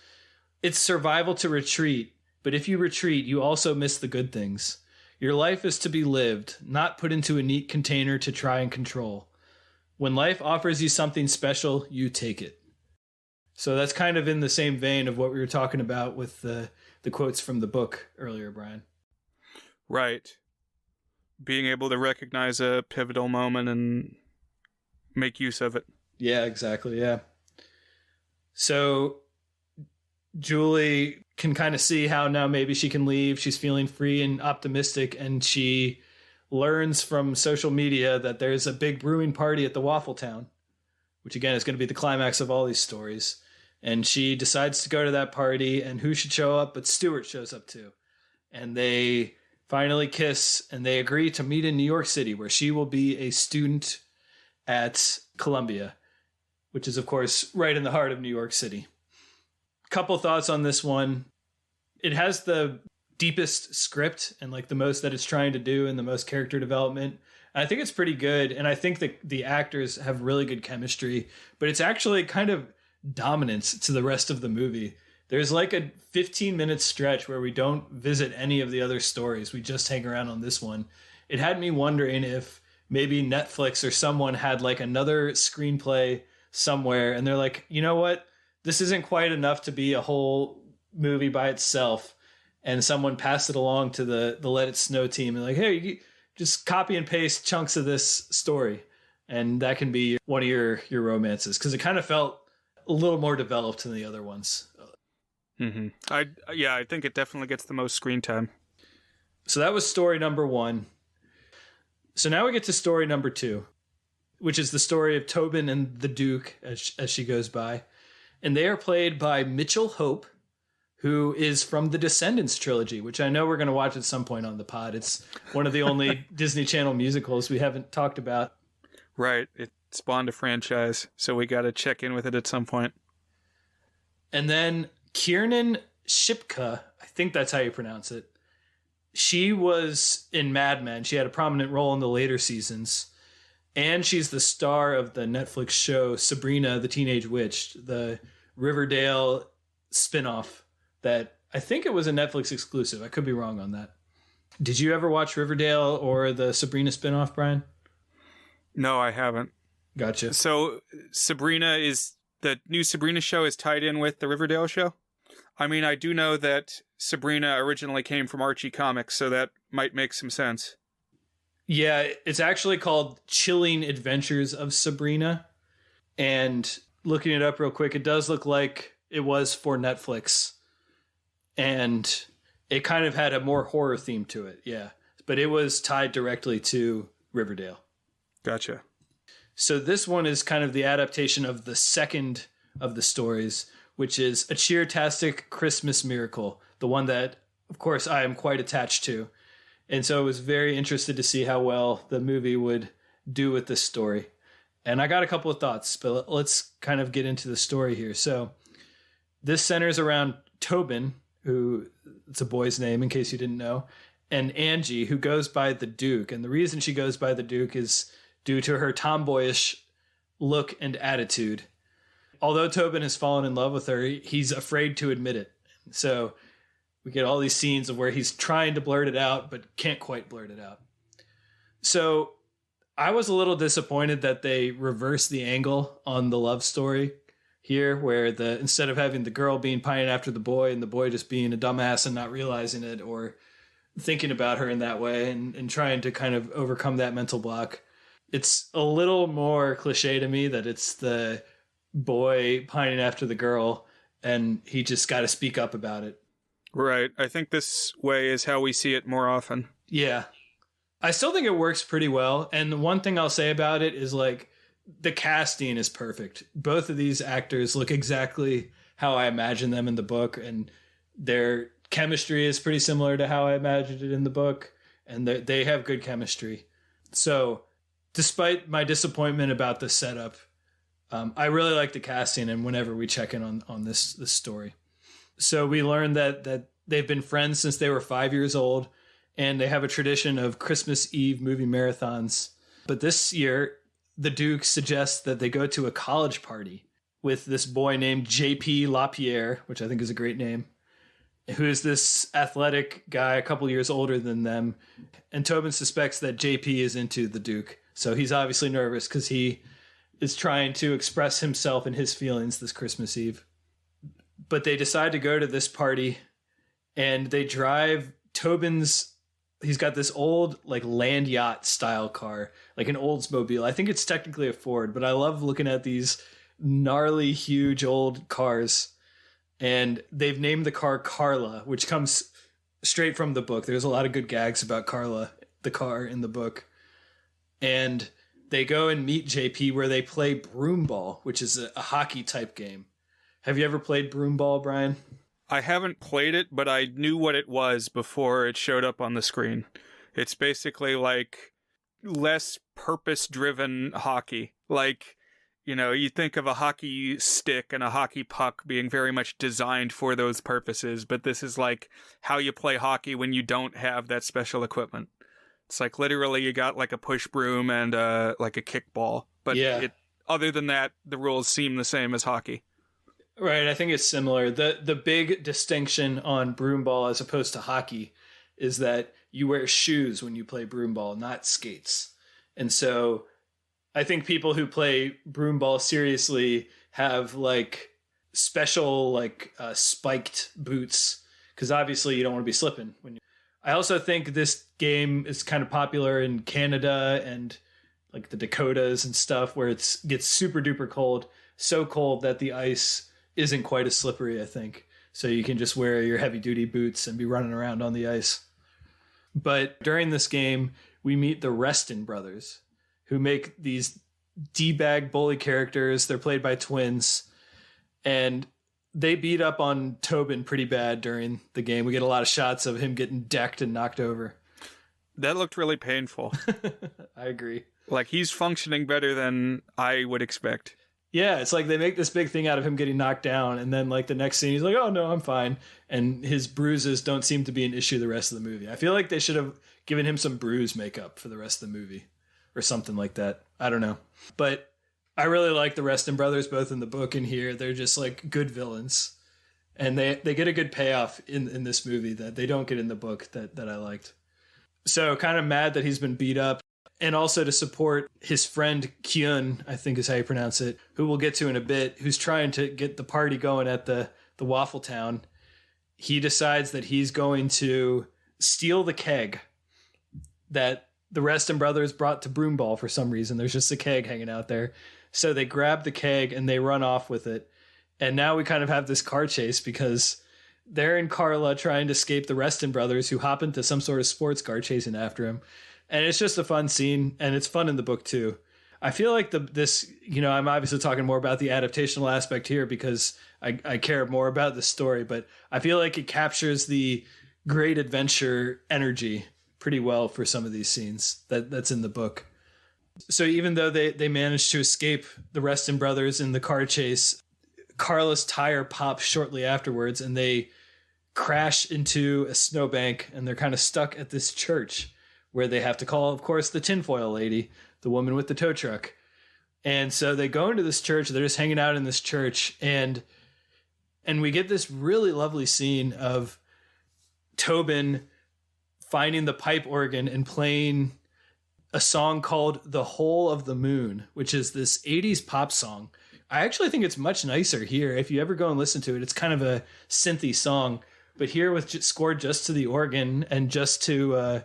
"It's survival to retreat, but if you retreat, you also miss the good things. Your life is to be lived, not put into a neat container to try and control. When life offers you something special, you take it." So that's kind of in the same vein of what we were talking about with the quotes from the book earlier, Brian. Right. Being able to recognize a pivotal moment and make use of it. Yeah, exactly. Yeah. So Julie can kind of see how now maybe she can leave. She's feeling free and optimistic, and she learns from social media that there's a big brewing party at the Waffle Town, which again is going to be the climax of all these stories. And she decides to go to that party, and who should show up but Stuart shows up too. And they finally kiss, and they agree to meet in New York City, where she will be a student at Columbia, which is, of course, right in the heart of New York City. Couple thoughts on this one. It has the deepest script and like the most that it's trying to do and the most character development. And I think it's pretty good. And I think that the actors have really good chemistry, but it's actually kind of dominant to the rest of the movie. There's like a 15-minute stretch where we don't visit any of the other stories. We just hang around on this one. It had me wondering if maybe Netflix or someone had like another screenplay somewhere, and they're like, you know what? This isn't quite enough to be a whole movie by itself. And someone passed it along to the Let It Snow team and like, hey, you just copy and paste chunks of this story. And that can be one of your romances, because it kind of felt a little more developed than the other ones. Mm-hmm. I think it definitely gets the most screen time. So that was story number one. So now we get to story number two, which is the story of Tobin and the Duke, as she goes by. And they are played by Mitchell Hope, who is from the Descendants trilogy, which I know we're going to watch at some point on the pod. It's one of the only Disney Channel musicals we haven't talked about. Right. It spawned a franchise, so we got to check in with it at some point. And then Kiernan Shipka, I think that's how you pronounce it. She was in Mad Men. She had a prominent role in the later seasons. And she's the star of the Netflix show Sabrina the Teenage Witch, the Riverdale spinoff that I think it was a Netflix exclusive. I could be wrong on that. Did you ever watch Riverdale or the Sabrina spinoff, Brian? No, I haven't. Gotcha. So the new Sabrina show is tied in with the Riverdale show? I mean, I do know that Sabrina originally came from Archie Comics, so that might make some sense. Yeah, it's actually called Chilling Adventures of Sabrina. And looking it up real quick, it does look like it was for Netflix. And it kind of had a more horror theme to it, yeah. But it was tied directly to Riverdale. Gotcha. So this one is kind of the adaptation of the second of the stories, which is A Cheer-tastic Christmas Miracle, the one that, of course, I am quite attached to. And so I was very interested to see how well the movie would do with this story. And I got a couple of thoughts, but let's kind of get into the story here. So this centers around Tobin, who it's a boy's name in case you didn't know, and Angie, who goes by the Duke. And the reason she goes by the Duke is due to her tomboyish look and attitude. Although Tobin has fallen in love with her, he's afraid to admit it. So we get all these scenes of where he's trying to blurt it out, but can't quite blurt it out. So I was a little disappointed that they reversed the angle on the love story here, where instead of having the girl being pining after the boy and the boy just being a dumbass and not realizing it or thinking about her in that way and trying to kind of overcome that mental block, it's a little more cliche to me that it's the boy pining after the girl and he just got to speak up about it. Right. I think this way is how we see it more often. Yeah. I still think it works pretty well. And the one thing I'll say about it is like the casting is perfect. Both of these actors look exactly how I imagined them in the book, and their chemistry is pretty similar to how I imagined it in the book, and they have good chemistry. So despite my disappointment about the setup, I really like the casting, and whenever we check in on this story. So we learned that they've been friends since they were 5 years old, and they have a tradition of Christmas Eve movie marathons. But this year, the Duke suggests that they go to a college party with this boy named J.P. LaPierre, which I think is a great name, who is this athletic guy a couple years older than them. And Tobin suspects that J.P. is into the Duke. So he's obviously nervous because he is trying to express himself and his feelings this Christmas Eve. But they decide to go to this party, and they drive he's got this old like land yacht style car, like an Oldsmobile. I think it's technically a Ford, but I love looking at these gnarly, huge old cars. And they've named the car Carla, which comes straight from the book. There's a lot of good gags about Carla, the car in the book. And they go and meet JP where they play broomball, which is a hockey type game. Have you ever played broomball, Brian? I haven't played it, but I knew what it was before it showed up on the screen. It's basically like less purpose-driven hockey. Like, you know, you think of a hockey stick and a hockey puck being very much designed for those purposes, but this is like how you play hockey when you don't have that special equipment. It's like literally you got like a push broom and like a kickball. But yeah. Other than that, the rules seem the same as hockey. Right, I think it's similar. The big distinction on broomball as opposed to hockey is that you wear shoes when you play broomball, not skates. And so I think people who play broomball seriously have like special like spiked boots, because obviously you don't want to be slipping when you. I also think this game is kind of popular in Canada and like the Dakotas and stuff, where it gets super duper cold, so cold that the ice isn't quite as slippery, I think. So you can just wear your heavy duty boots and be running around on the ice. But during this game, we meet the Reston brothers, who make these D-bag bully characters. They're played by twins, and they beat up on Tobin pretty bad during the game. We get a lot of shots of him getting decked and knocked over. That looked really painful. I agree. Like, he's functioning better than I would expect. Yeah, it's like they make this big thing out of him getting knocked down, and then like the next scene he's like, oh no, I'm fine. And his bruises don't seem to be an issue the rest of the movie. I feel like they should have given him some bruise makeup for the rest of the movie. or something like that. I don't know. But I really like the Reston brothers, both in the book and here. They're just like good villains. And they get a good payoff in this movie that they don't get in the book that I liked. So kind of mad that he's been beat up. And also to support his friend Kyun, I think is how you pronounce it, who we'll get to in a bit, who's trying to get the party going at the Waffle Town. He decides that he's going to steal the keg that the Reston brothers brought to Broomball for some reason. There's just a keg hanging out there. So they grab the keg and they run off with it. And now we kind of have this car chase because they're in Carla trying to escape the Reston brothers, who hop into some sort of sports car chasing after him. And it's just a fun scene, and it's fun in the book too. I feel like I'm obviously talking more about the adaptational aspect here because I care more about the story, but I feel like it captures the great adventure energy pretty well for some of these scenes that's in the book. So even though they managed to escape the Reston brothers in the car chase, Carla's tire pops shortly afterwards and they crash into a snowbank, and they're kind of stuck at this church where they have to call, of course, the tinfoil lady, the woman with the tow truck. And so they go into this church. They're just hanging out in this church. And we get this really lovely scene of Tobin finding the pipe organ and playing a song called The Hole of the Moon, which is this 80s pop song. I actually think it's much nicer here. If you ever go and listen to it, it's kind of a synthy song. But here with scored just to the organ and just to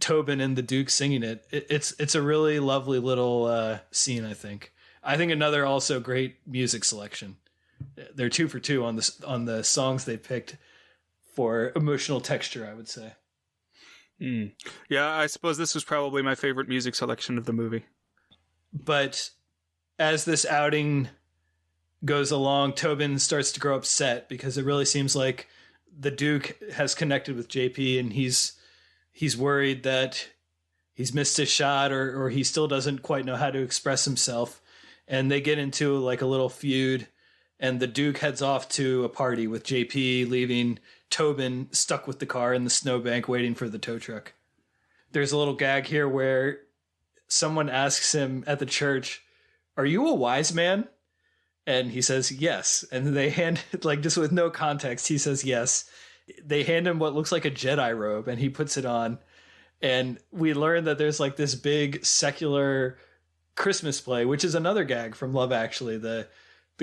Tobin and the Duke singing it, it's a really lovely little scene, I think. I think another also great music selection. They're 2 for 2 on the songs they picked for emotional texture, I would say. Yeah, I suppose this was probably my favorite music selection of the movie. But as this outing goes along, Tobin starts to grow upset because it really seems like the Duke has connected with JP, and he's worried that he's missed his shot or he still doesn't quite know how to express himself. And they get into like a little feud, and the Duke heads off to a party with JP, leaving Tobin stuck with the car in the snowbank waiting for the tow truck. There's a little gag here where someone asks him at the church, "Are you a wise man?" And he says, "Yes." And they hand, like, just with no context, he says, "Yes." They hand him what looks like a Jedi robe, and he puts it on. And we learn that there's like this big secular Christmas play, which is another gag from Love Actually, the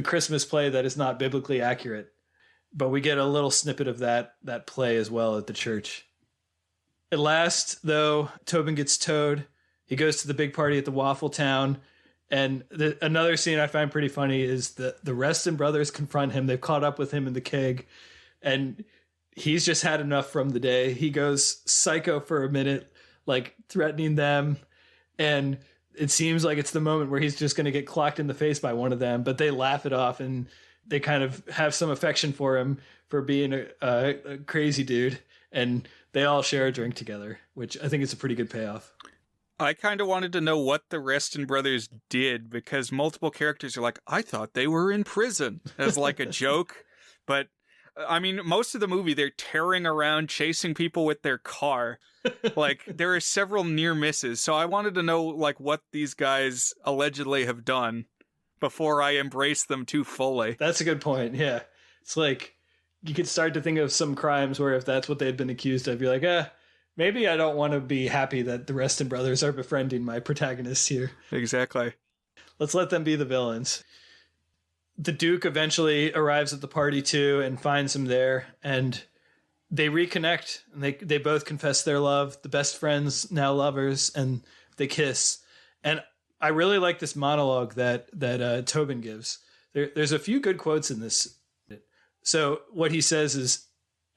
Christmas play that is not biblically accurate. But we get a little snippet of that play as well at the church. At last, though, Tobin gets towed. He goes to the big party at the Waffle Town. And another scene I find pretty funny is the Reston brothers confront him. They've caught up with him in the keg. And he's just had enough from the day. He goes psycho for a minute, like threatening them. And it seems like it's the moment where he's just going to get clocked in the face by one of them. But they laugh it off, and they kind of have some affection for him for being a crazy dude. And they all share a drink together, which I think is a pretty good payoff. I kind of wanted to know what the Reston brothers did, because multiple characters are like, I thought they were in prison, as like a joke. But I mean, most of the movie, they're tearing around, chasing people with their car. Like, there are several near misses. So I wanted to know, like, what these guys allegedly have done before I embrace them too fully. That's a good point. Yeah. It's like, you could start to think of some crimes where if that's what they'd been accused of, you're like, maybe I don't want to be happy that the Reston brothers are befriending my protagonists here. Exactly. Let's let them be the villains. The Duke eventually arrives at the party too and finds him there, and they reconnect, and they both confess their love. The best friends, now lovers, and they kiss. And I really like this monologue that Tobin gives. There's a few good quotes in this. So what he says is,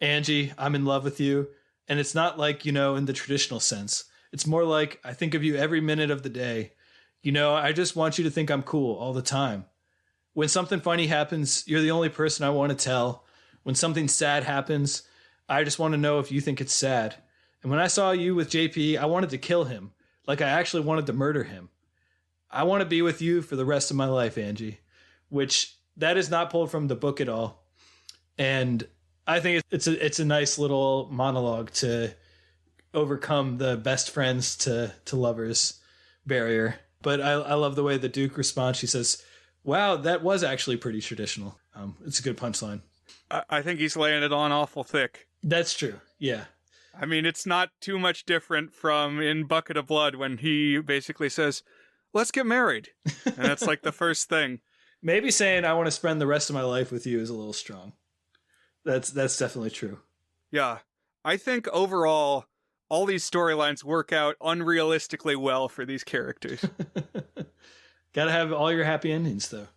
"Angie, I'm in love with you." And it's not like, in the traditional sense. It's more like, I think of you every minute of the day. I just want you to think I'm cool all the time. When something funny happens, you're the only person I want to tell. When something sad happens, I just want to know if you think it's sad. And when I saw you with JP, I wanted to kill him. Like I actually wanted to murder him. I want to be with you for the rest of my life, Angie. Which, that is not pulled from the book at all. And I think it's a nice little monologue to overcome the best friends to lovers barrier. But I love the way the Duke responds. She says, wow, that was actually pretty traditional. It's a good punchline. I think he's laying it on awful thick. That's true. Yeah. I mean, it's not too much different from in Bucket of Blood when he basically says, let's get married. And that's like the first thing. Maybe saying I want to spend the rest of my life with you is a little strong. That's definitely true. Yeah. I think overall, all these storylines work out unrealistically well for these characters. Gotta have all your happy endings, though.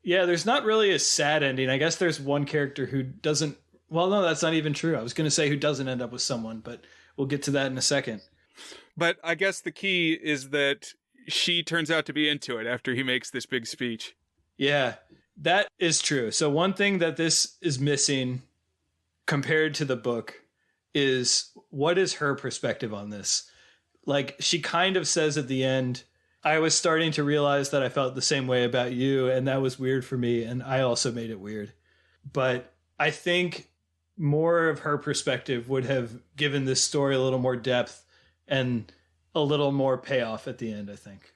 Yeah, there's not really a sad ending. I guess there's one character who doesn't... Well, no, that's not even true. I was going to say who doesn't end up with someone, but we'll get to that in a second. But I guess the key is that she turns out to be into it after he makes this big speech. Yeah, that is true. So one thing that this is missing compared to the book is what is her perspective on this? Like, she kind of says at the end, I was starting to realize that I felt the same way about you, and that was weird for me, and I also made it weird. But I think more of her perspective would have given this story a little more depth and a little more payoff at the end, I think.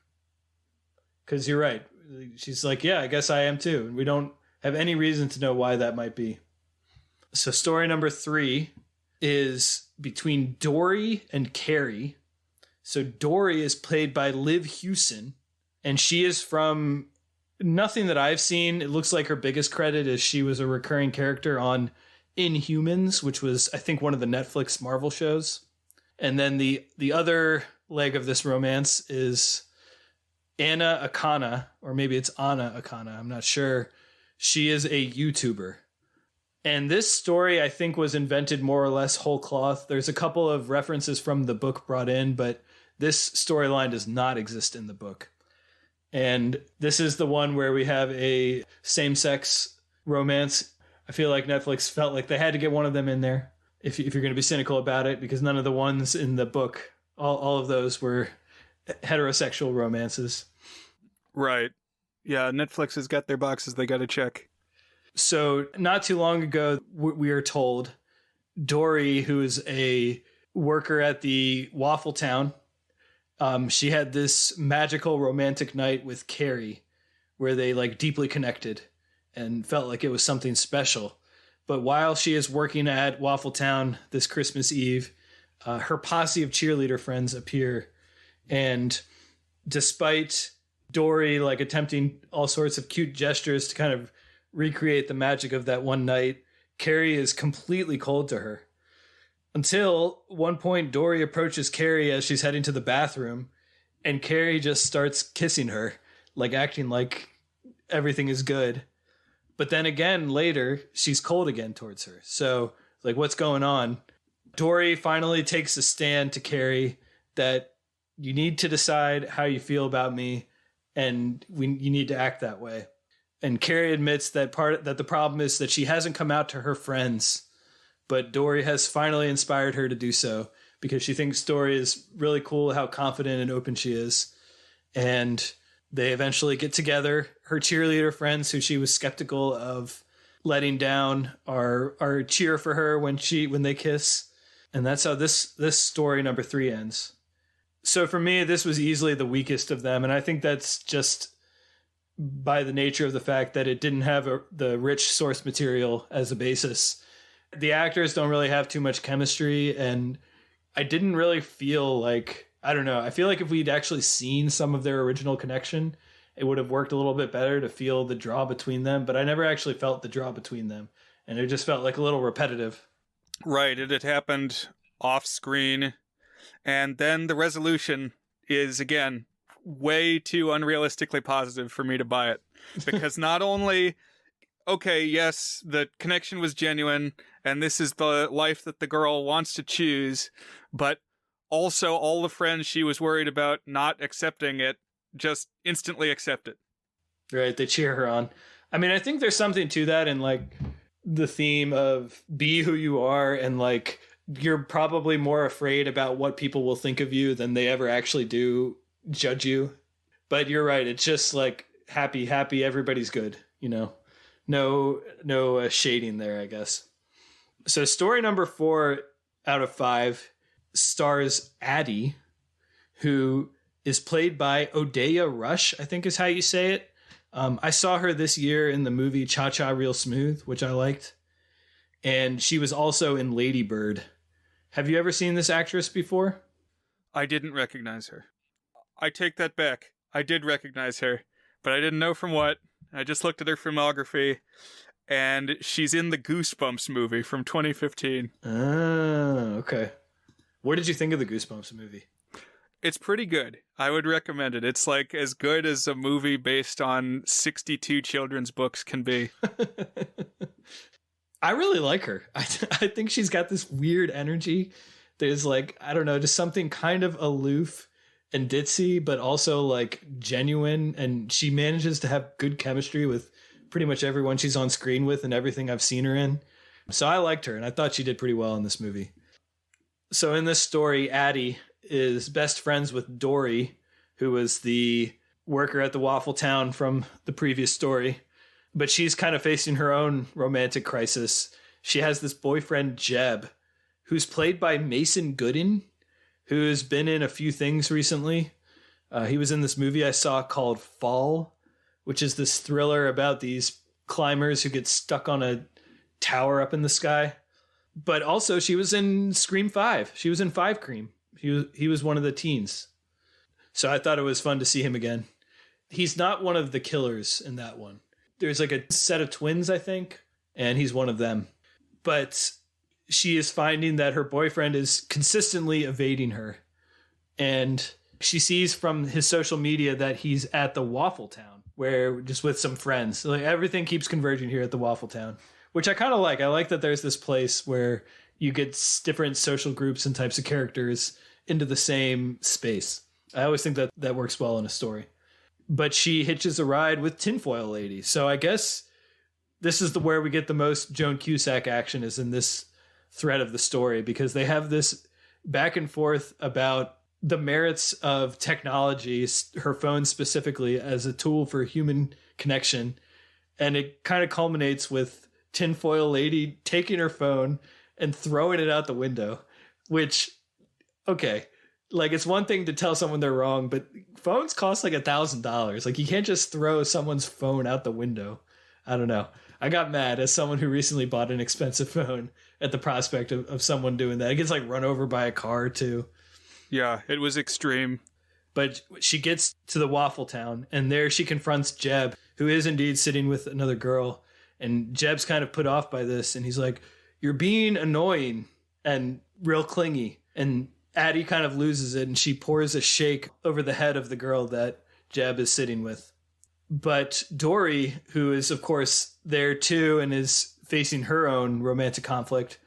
Because you're right. She's like, yeah, I guess I am too. And we don't have any reason to know why that might be. So story number 3 is between Dory and Carrie. So Dory is played by Liv Hewson, and she is from nothing that I've seen. It looks like her biggest credit is she was a recurring character on Inhumans, which was, I think, one of the Netflix Marvel shows. And then the other leg of this romance is Anna Akana, or maybe it's Anna Akana. I'm not sure. She is a YouTuber. And this story, I think, was invented more or less whole cloth. There's a couple of references from the book brought in, but this storyline does not exist in the book. And this is the one where we have a same-sex romance. I feel like Netflix felt like they had to get one of them in there, if you're going to be cynical about it, because none of the ones in the book, all of those were heterosexual romances. Right. Yeah, Netflix has got their boxes they got to check. So not too long ago, we are told Dory, who is a worker at the Waffle Town, she had this magical romantic night with Carrie where they like deeply connected and felt like it was something special. But while she is working at Waffle Town this Christmas Eve, her posse of cheerleader friends appear. And despite Dory like attempting all sorts of cute gestures to kind of recreate the magic of that one night, Carrie is completely cold to her. Until one point, Dory approaches Carrie as she's heading to the bathroom, and Carrie just starts kissing her, like acting like everything is good. But then again, later, she's cold again towards her. So, like, what's going on? Dory finally takes a stand to Carrie that you need to decide how you feel about me, and you need to act that way. And Carrie admits that the problem is that she hasn't come out to her friends, but Dory has finally inspired her to do so because she thinks Dory is really cool, how confident and open she is. And they eventually get together. Her cheerleader friends, who she was skeptical of letting down, are cheer for her when they kiss. And that's how this story number 3 ends. So for me, this was easily the weakest of them. And I think that's just by the nature of the fact that it didn't have the rich source material as a basis. The actors don't really have too much chemistry, and I didn't really feel like, I don't know, I feel like if we'd actually seen some of their original connection, it would have worked a little bit better to feel the draw between them, but I never actually felt the draw between them, and it just felt like a little repetitive. Right, it had happened off screen, and then the resolution is, again, way too unrealistically positive for me to buy it. Because not only, okay, yes, the connection was genuine, and this is the life that the girl wants to choose, but also all the friends she was worried about not accepting it just instantly accept it. Right, they cheer her on. I mean, I think there's something to that in, like, the theme of be who you are, and, like, you're probably more afraid about what people will think of you than they ever actually do judge you. But you're right, it's just like happy, everybody's good, you know. No shading there, I guess. So story number 4 out of 5 stars Addie, who is played by Odeya Rush, I think is how you say it. I saw her this year in the movie Cha Cha Real Smooth, which I liked. And she was also in Lady Bird. Have you ever seen this actress before? I didn't recognize her. I take that back. I did recognize her, but I didn't know from what. I just looked at her filmography, and she's in the Goosebumps movie from 2015. Oh, okay. What did you think of the Goosebumps movie? It's pretty good. I would recommend it. It's like as good as a movie based on 62 children's books can be. I really like her. I think she's got this weird energy. There's like, I don't know, just something kind of aloof and ditzy, but also like genuine. And she manages to have good chemistry with pretty much everyone she's on screen with and everything I've seen her in. So I liked her, and I thought she did pretty well in this movie. So in this story, Addie is best friends with Dory, who was the worker at the Waffle Town from the previous story. But she's kind of facing her own romantic crisis. She has this boyfriend, Jeb, who's played by Mason Gooden, who's been in a few things recently. He was in this movie I saw called Fall, which is this thriller about these climbers who get stuck on a tower up in the sky. But also she was in Scream 5. She was in Five Cream. He was one of the teens. So I thought it was fun to see him again. He's not one of the killers in that one. There's like a set of twins, I think, and he's one of them. But she is finding that her boyfriend is consistently evading her. And she sees from his social media that he's at the Waffle Town, where just with some friends. So like everything keeps converging here at the Waffle Town, which I kind of like. I like that there's this place where you get different social groups and types of characters into the same space. I always think that that works well in a story. But she hitches a ride with Tinfoil Lady. So I guess this is where we get the most Joan Cusack action, is in this thread of the story, because they have this back and forth about the merits of technology, her phone specifically, as a tool for human connection. And it kind of culminates with Tinfoil Lady taking her phone and throwing it out the window, which, okay, like it's one thing to tell someone they're wrong, but phones cost like $1,000. Like you can't just throw someone's phone out the window. I don't know. I got mad as someone who recently bought an expensive phone at the prospect of someone doing that. It gets like run over by a car too. Yeah, it was extreme. But she gets to the Waffle Town, and there she confronts Jeb, who is indeed sitting with another girl. And Jeb's kind of put off by this, and he's like, "You're being annoying and real clingy." And Addie kind of loses it, and she pours a shake over the head of the girl that Jeb is sitting with. But Dory, who is, of course, there too and is facing her own romantic conflict,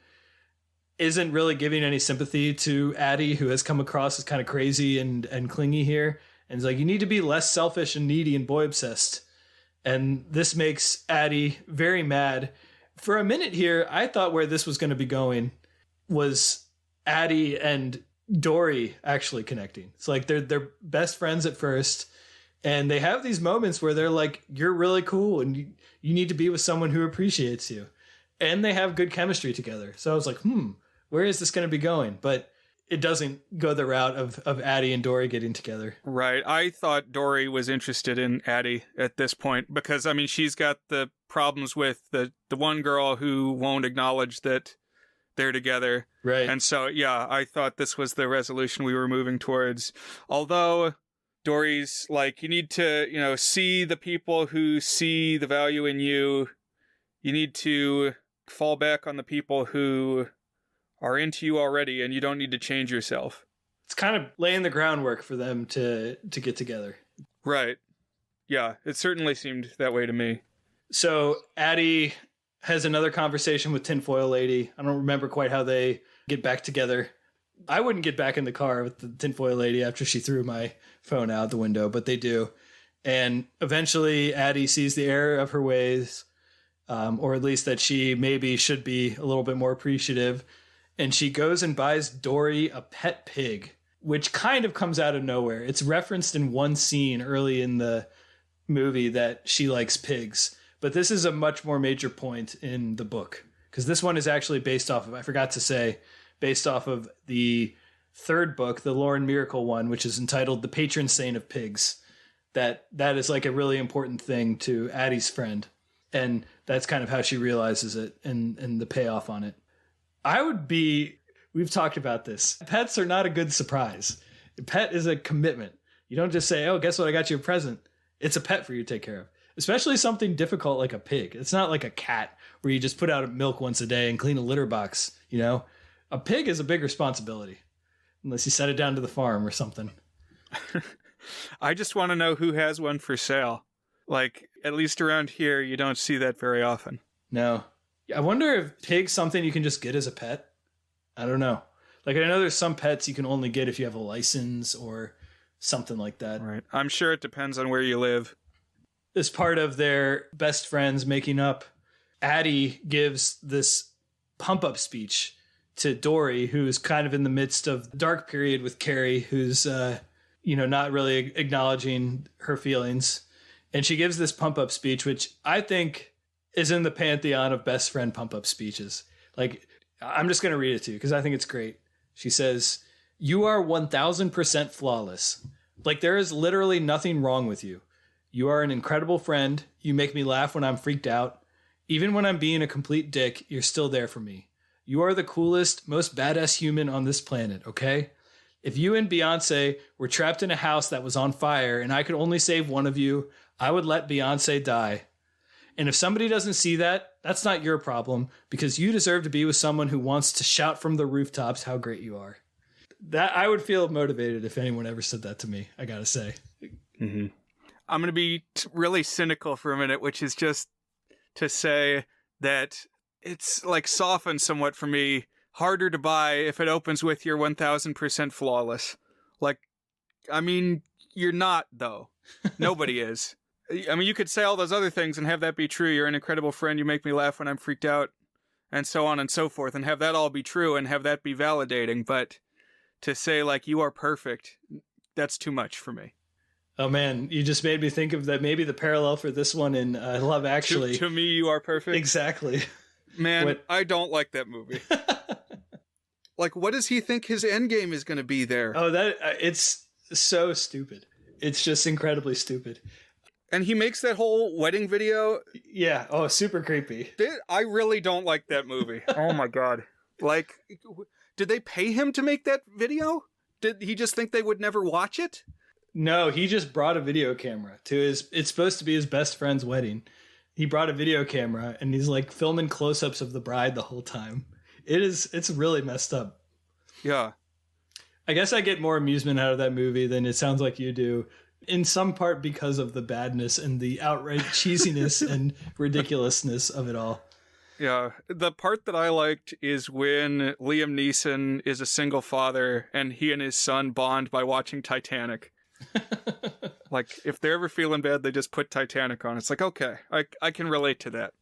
isn't really giving any sympathy to Addie, who has come across as kind of crazy and clingy here. And is like, you need to be less selfish and needy and boy obsessed. And this makes Addie very mad. For a minute here, I thought where this was going to be going was Addie and Dory actually connecting. It's like they're best friends at first, and they have these moments where they're like, you're really cool and you need to be with someone who appreciates you. And they have good chemistry together. So I was like, where is this going to be going? But it doesn't go the route of Addie and Dory getting together. Right. I thought Dory was interested in Addie at this point because, I mean, she's got the problems with the one girl who won't acknowledge that they're together. Right. And so, yeah, I thought this was the resolution we were moving towards. Although Dory's like, you need to, see the people who see the value in you. You need to fall back on the people who are into you already, and you don't need to change yourself. It's kind of laying the groundwork for them to get together. Right. Yeah, it certainly seemed that way to me. So Addie has another conversation with Tinfoil Lady. I don't remember quite how they get back together. I wouldn't get back in the car with the Tinfoil Lady after she threw my phone out the window, but they do. And eventually Addie sees the error of her ways, or at least that she maybe should be a little bit more appreciative. And she goes and buys Dory a pet pig, which kind of comes out of nowhere. It's referenced in one scene early in the movie that she likes pigs. But this is a much more major point in the book, because this one is actually based off of, I forgot to say, based off of the third book, the Lauren Miracle one, which is entitled The Patron Saint of Pigs, that is like a really important thing to Addie's friend. And that's kind of how she realizes it and the payoff on it. We've talked about this. Pets are not a good surprise. A pet is a commitment. You don't just say, oh, guess what? I got you a present. It's a pet for you to take care of, especially something difficult like a pig. It's not like a cat where you just put out milk once a day and clean a litter box. You know, a pig is a big responsibility unless you set it down to the farm or something. I just want to know who has one for sale. Like, at least around here, you don't see that very often. No. I wonder if pig's something you can just get as a pet. I don't know. Like, I know there's some pets you can only get if you have a license or something like that. Right. I'm sure it depends on where you live. As part of their best friends making up, Addie gives this pump-up speech to Dory, who's kind of in the midst of the dark period with Carrie, who's, not really acknowledging her feelings. And she gives this pump-up speech, which I think is in the pantheon of best friend pump-up speeches. Like, I'm just going to read it to you because I think it's great. She says, "You are 1000% flawless. Like, there is literally nothing wrong with you. You are an incredible friend. You make me laugh when I'm freaked out. Even when I'm being a complete dick, you're still there for me. You are the coolest, most badass human on this planet, okay? If you and Beyonce were trapped in a house that was on fire and I could only save one of you, I would let Beyonce die. And if somebody doesn't see that, that's not your problem, because you deserve to be with someone who wants to shout from the rooftops how great you are." That I would feel motivated if anyone ever said that to me, I gotta say. Mm-hmm. I'm going to be really cynical for a minute, which is just to say that it's like softened somewhat for me. Harder to buy if it opens with "you're 1000% flawless." Like, I mean, you're not, though. Nobody is. I mean, you could say all those other things and have that be true. You're an incredible friend. You make me laugh when I'm freaked out, and so on and so forth, and have that all be true and have that be validating. But to say, like, you are perfect, that's too much for me. Oh, man, you just made me think of that. Maybe the parallel for this one in Love Actually. To me, you are perfect. Exactly. Man, I don't like that movie. Like, what does he think his end game is going to be there? Oh, it's so stupid. It's just incredibly stupid. And he makes that whole wedding video. Yeah. Oh, super creepy. I really don't like that movie. Oh my God. Like, did they pay him to make that video? Did he just think they would never watch it? No, he just brought a video camera to it's supposed to be his best friend's wedding. He brought a video camera and he's like filming close-ups of the bride the whole time. It's really messed up. Yeah. I guess I get more amusement out of that movie than it sounds like you do. In some part because of the badness and the outright cheesiness and ridiculousness of it all. Yeah. The part that I liked is when Liam Neeson is a single father and he and his son bond by watching Titanic. Like, if they're ever feeling bad, they just put Titanic on. It's like, okay, I can relate to that.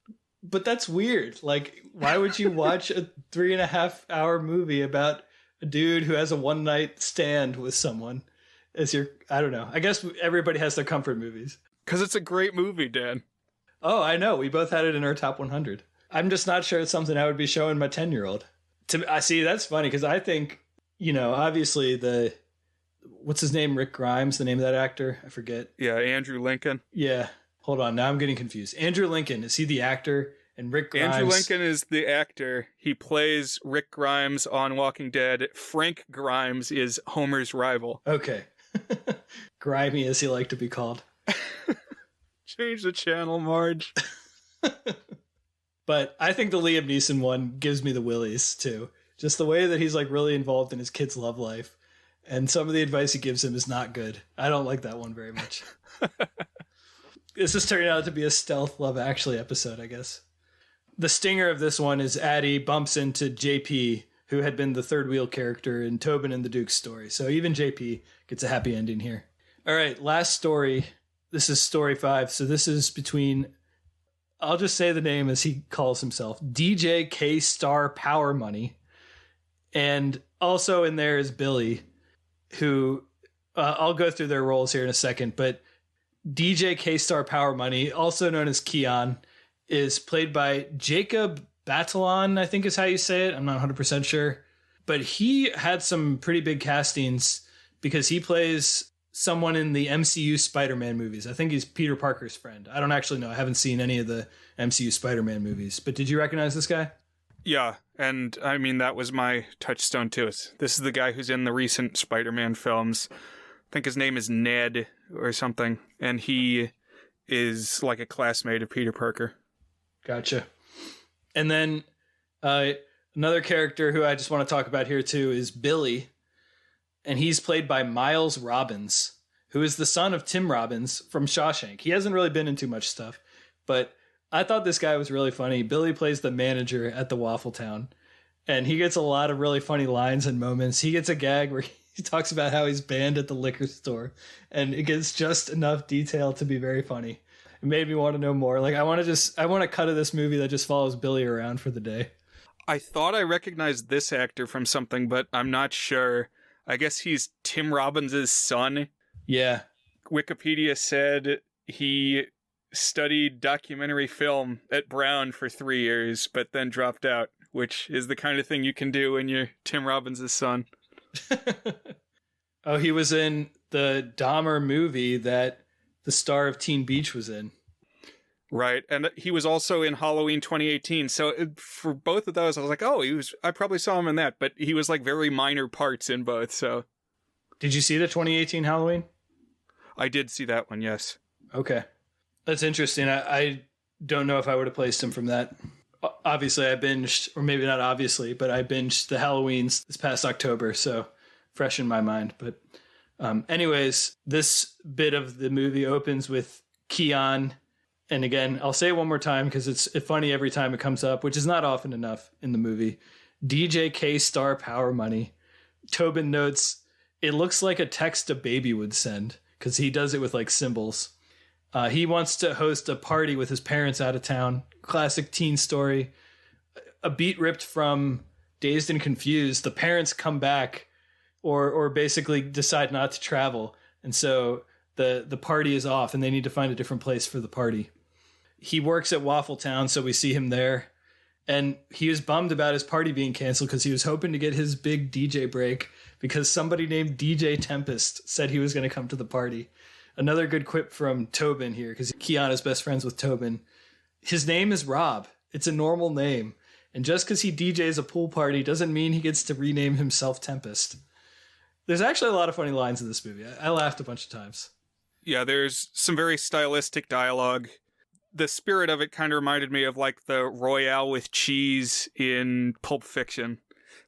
But that's weird. Like, why would you watch a 3.5 hour movie about a dude who has a one night stand with someone? I don't know. I guess everybody has their comfort movies. Because it's a great movie, Dan. Oh, I know. We both had it in our top 100. I'm just not sure it's something I would be showing my 10-year-old. I see, that's funny, because I think, obviously what's his name? Rick Grimes, the name of that actor? I forget. Yeah, Andrew Lincoln. Yeah. Hold on. Now I'm getting confused. Andrew Lincoln, is he the actor? And Rick Grimes... Andrew Lincoln is the actor. He plays Rick Grimes on Walking Dead. Frank Grimes is Homer's rival. Okay. Grimy, as he liked to be called. Change the channel, Marge. But I think the Liam Neeson one gives me the willies, too. Just the way that he's like really involved in his kid's love life. And some of the advice he gives him is not good. I don't like that one very much. This is turning out to be a stealth Love Actually episode, I guess. The stinger of this one is Addie bumps into JP, who had been the third wheel character in Tobin and the Duke's story. So even JP gets a happy ending here. All right, last story. This is story 5. So this is between, I'll just say the name as he calls himself, DJ K Star Power Money. And also in there is Billy, who I'll go through their roles here in a second. But DJ K Star Power Money, also known as Keon, is played by Jacob Batalon, I think is how you say it. I'm not 100% sure. but he had some pretty big castings because he plays someone in the MCU Spider-Man movies. I think he's Peter Parker's friend. I don't actually know. I haven't seen any of the MCU Spider-Man movies, but did you recognize this guy? Yeah, and I mean, that was my touchstone too. This is the guy who's in the recent Spider-Man films. I think his name is Ned or something, and he is like a classmate of Peter Parker. Gotcha. And then another character who I just want to talk about here too is Billy, and he's played by Miles Robbins, who is the son of Tim Robbins from Shawshank. He hasn't really been in too much stuff, but I thought this guy was really funny. Billy plays the manager at the Waffle Town, and he gets a lot of really funny lines and moments. He gets a gag where he talks about how he's banned at the liquor store, and it gets just enough detail to be very funny. It made me want to know more. Like, I want to cut of this movie that just follows Billy around for the day. I thought I recognized this actor from something, but I'm not sure. I guess he's Tim Robbins' son. Yeah. Wikipedia said he studied documentary film at Brown for 3 years, but then dropped out, which is the kind of thing you can do when you're Tim Robbins' son. Oh, he was in the Dahmer movie that the star of Teen Beach was in. Right, and he was also in Halloween 2018, so for both of those, I was like, oh, I probably saw him in that, but he was like very minor parts in both, so. Did you see the 2018 Halloween? I did see that one, yes. Okay. That's interesting. I don't know if I would have placed him from that. Obviously, I binged, or maybe not obviously, but I binged the Halloweens this past October, so fresh in my mind. But anyways, this bit of the movie opens with Keon. And again, I'll say it one more time because it's funny every time it comes up, which is not often enough in the movie. DJ K-Star Power Money. Tobin notes, it looks like a text a baby would send because he does it with like symbols. He wants to host a party with his parents out of town. Classic teen story. A beat ripped from Dazed and Confused. The parents come back or basically decide not to travel. And so the party is off and they need to find a different place for the party. He works at Waffle Town, so we see him there. And he was bummed about his party being canceled because he was hoping to get his big DJ break because somebody named DJ Tempest said he was going to come to the party. Another good quip from Tobin here because Keon is best friends with Tobin. His name is Rob. It's a normal name. And just because he DJs a pool party doesn't mean he gets to rename himself Tempest. There's actually a lot of funny lines in this movie. I laughed a bunch of times. Yeah, there's some very stylistic dialogue. The spirit of it kind of reminded me of like the Royale with cheese in Pulp Fiction.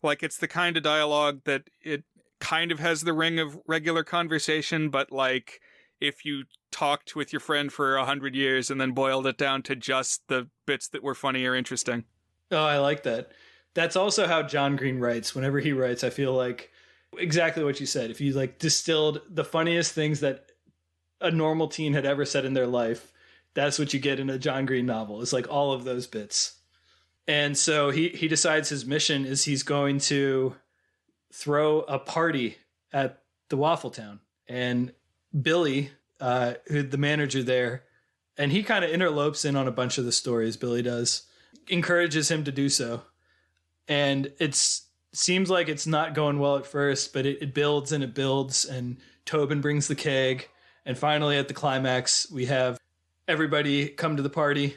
Like, it's the kind of dialogue that it kind of has the ring of regular conversation, but like if you talked with your friend for 100 years and then boiled it down to just the bits that were funny or interesting. Oh, I like that. That's also how John Green writes. Whenever he writes, I feel like exactly what you said. If you like distilled the funniest things that a normal teen had ever said in their life, that's what you get in a John Green novel. It's like all of those bits. And so he decides his mission is he's going to throw a party at the Waffle Town. And Billy, who the manager there, and he kind of interlopes in on a bunch of the stories, Billy does, encourages him to do so. And it seems like it's not going well at first, but it builds and it builds, and Tobin brings the keg. And finally at the climax, we have everybody come to the party.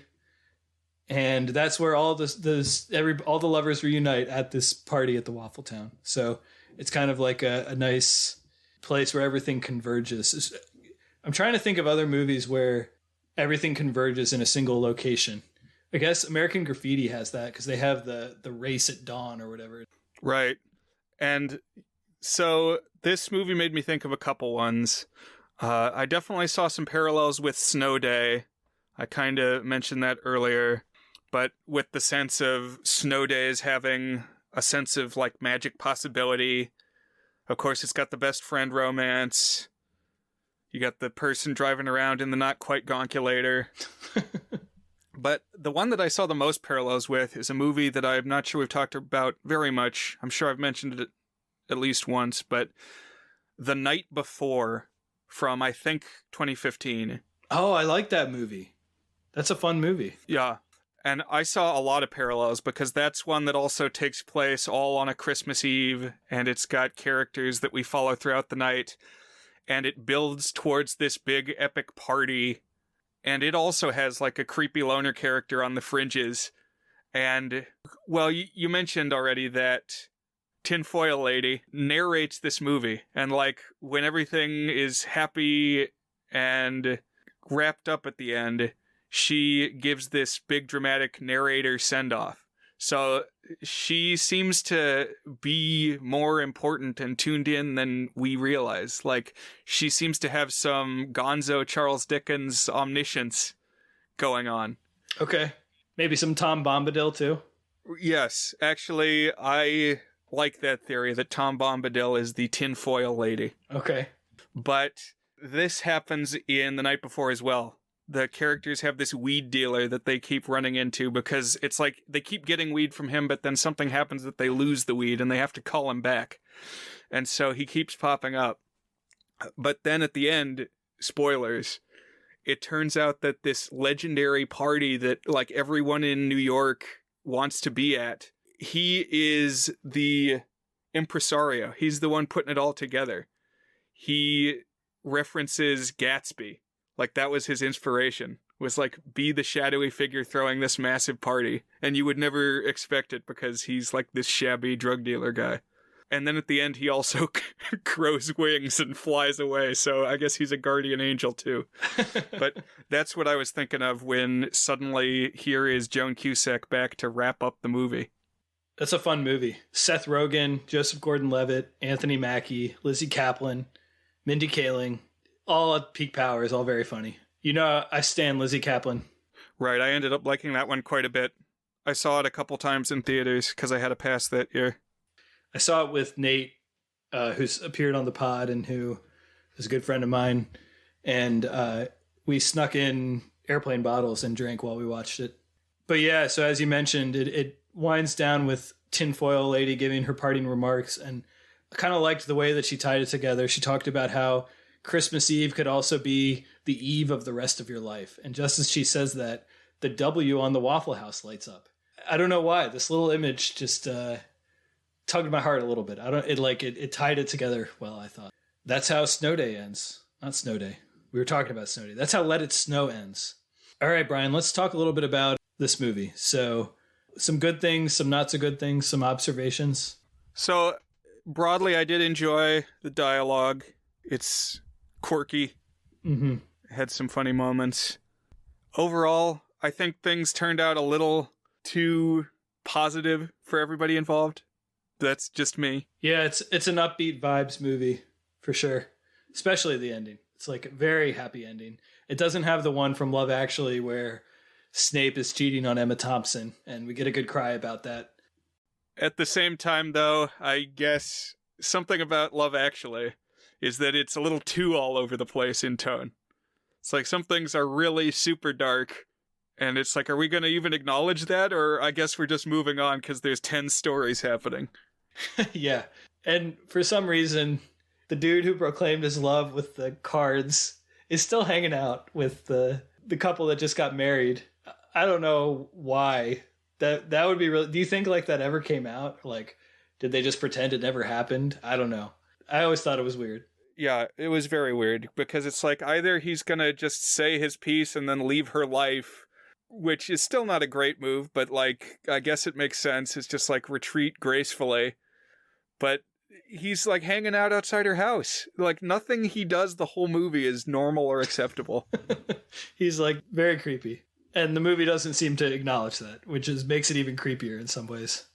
And that's where all the lovers reunite at this party at the Waffle Town. So it's kind of like a nice place where everything converges. I'm trying to think of other movies where everything converges in a single location. I guess American Graffiti has that because they have the race at dawn or whatever. Right. And so this movie made me think of a couple ones. I definitely saw some parallels with Snow Day. I kind of mentioned that earlier. But with the sense of Snow Days having a sense of like magic possibility. Of course, it's got the best friend romance. You got the person driving around in the not quite gonculator. But the one that I saw the most parallels with is a movie that I'm not sure we've talked about very much. I'm sure I've mentioned it at least once, but The Night Before from, I think, 2015. Oh, I like that movie. That's a fun movie. Yeah. And I saw a lot of parallels because that's one that also takes place all on a Christmas Eve, and it's got characters that we follow throughout the night, and it builds towards this big epic party, and it also has like a creepy loner character on the fringes. And, well, you mentioned already that Tinfoil Lady narrates this movie, and like when everything is happy and wrapped up at the end, she gives this big dramatic narrator send-off. So she seems to be more important and tuned in than we realize. Like, she seems to have some gonzo Charles Dickens omniscience going on. Okay. Maybe some Tom Bombadil, too? Yes. Actually, I like that theory that Tom Bombadil is the tinfoil lady. Okay. But this happens in The Night Before as well. The characters have this weed dealer that they keep running into because it's like they keep getting weed from him, but then something happens that they lose the weed and they have to call him back. And so he keeps popping up. But then at the end, spoilers, it turns out that this legendary party that like everyone in New York wants to be at, he is the impresario. He's the one putting it all together. He references Gatsby. Like, that was his inspiration, was like, be the shadowy figure throwing this massive party. And you would never expect it because he's like this shabby drug dealer guy. And then at the end, he also grows wings and flies away. So I guess he's a guardian angel too. But that's what I was thinking of when suddenly here is Joan Cusack back to wrap up the movie. That's a fun movie. Seth Rogen, Joseph Gordon-Levitt, Anthony Mackie, Lizzie Kaplan, Mindy Kaling. All at peak powers, all very funny. You know, I stan Lizzie Kaplan. Right, I ended up liking that one quite a bit. I saw it a couple times in theaters because I had a pass that year. I saw it with Nate, who's appeared on the pod and who is a good friend of mine. And we snuck in airplane bottles and drank while we watched it. But yeah, so as you mentioned, it winds down with Tinfoil Lady giving her parting remarks. And I kind of liked the way that she tied it together. She talked about how Christmas Eve could also be the eve of the rest of your life. And just as she says that, the W on the Waffle House lights up. I don't know why. This little image just tugged my heart a little bit. It tied it together well, I thought. That's how Snow Day ends. Not Snow Day. We were talking about Snow Day. That's how Let It Snow ends. All right, Brian, let's talk a little bit about this movie. So some good things, some not so good things, some observations. So broadly, I did enjoy the dialogue. It's quirky. Mm-hmm. Had some funny moments. Overall, I think things turned out a little too positive for everybody involved. That's just me. Yeah, it's an upbeat vibes movie for sure. Especially the ending. It's like a very happy ending. It doesn't have the one from Love Actually where Snape is cheating on Emma Thompson, and we get a good cry about that. At the same time, though, I guess something about Love Actually is that it's a little too all over the place in tone. It's like some things are really super dark, and it's like, are we going to even acknowledge that? Or I guess we're just moving on because there's 10 stories happening. Yeah. And for some reason, the dude who proclaimed his love with the cards is still hanging out with the couple that just got married. I don't know why. That would be really... Do you think like that ever came out? Like, did they just pretend it never happened? I don't know. I always thought it was weird. Yeah, it was very weird because it's like either he's going to just say his piece and then leave her life, which is still not a great move, but like, I guess it makes sense. It's just like retreat gracefully. But he's like hanging out outside her house. Like nothing he does the whole movie is normal or acceptable. He's like very creepy. And the movie doesn't seem to acknowledge that, which makes it even creepier in some ways.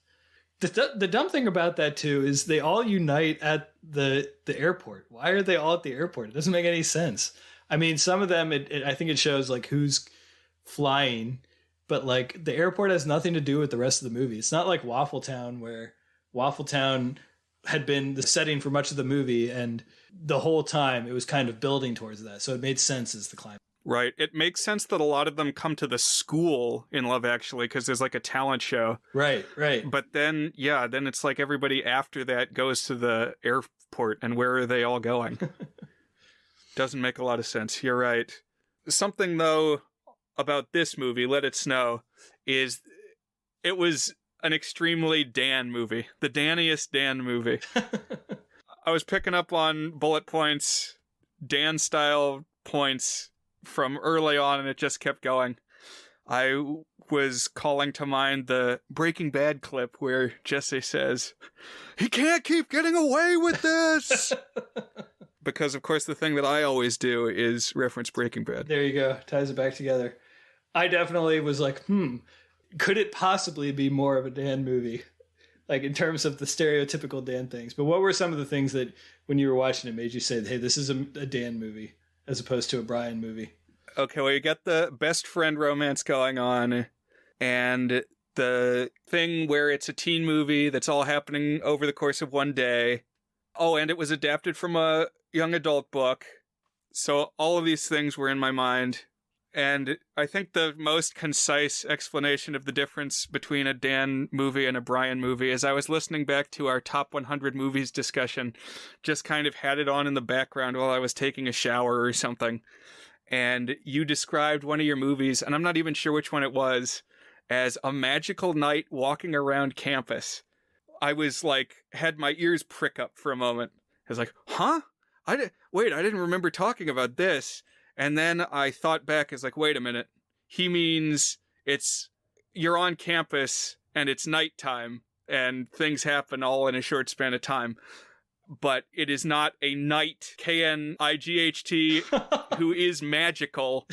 The dumb thing about that too is they all unite at the airport. Why are they all at the airport? It doesn't make any sense. I mean, some of them, I think it shows like who's flying, but like the airport has nothing to do with the rest of the movie. It's not like Waffle Town, where Waffle Town had been the setting for much of the movie, and the whole time it was kind of building towards that. So it made sense as the climax. Right. It makes sense that a lot of them come to the school in Love Actually because there's like a talent show. Right. But then, yeah, then it's like everybody after that goes to the airport, and where are they all going? Doesn't make a lot of sense. You're right. Something, though, about this movie, Let It Snow, is it was an extremely Dan movie. The Dan-iest Dan movie. I was picking up on bullet points, Dan-style points from early on, and it just kept going. I was calling to mind the Breaking Bad clip where Jesse says, "He can't keep getting away with this!" Because, of course, the thing that I always do is reference Breaking Bad. There you go. Ties it back together. I definitely was like, could it possibly be more of a Dan movie? Like, in terms of the stereotypical Dan things. But what were some of the things that, when you were watching it, made you say, hey, this is a Dan movie, as opposed to a Brian movie? Okay, well, you got the best friend romance going on, and the thing where it's a teen movie that's all happening over the course of one day. Oh, and it was adapted from a young adult book. So all of these things were in my mind. And I think the most concise explanation of the difference between a Dan movie and a Brian movie is I was listening back to our top 100 movies discussion, just kind of had it on in the background while I was taking a shower or something. And you described one of your movies, and I'm not even sure which one it was, as a magical night walking around campus. I was like, had my ears prick up for a moment. I was like, huh? I didn't remember talking about this. And then I thought back, it's like, wait a minute. He means you're on campus and it's nighttime and things happen all in a short span of time. But it is not a knight, K-N-I-G-H-T, who is magical,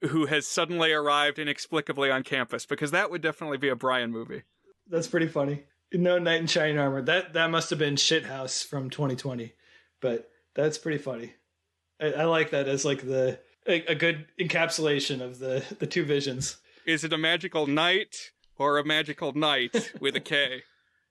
who has suddenly arrived inexplicably on campus, because that would definitely be a Brian movie. That's pretty funny. No knight in shining armor. That must have been Shithouse from 2020, but that's pretty funny. I like that as like a good encapsulation of the two visions. Is it a magical knight or a magical knight with a K?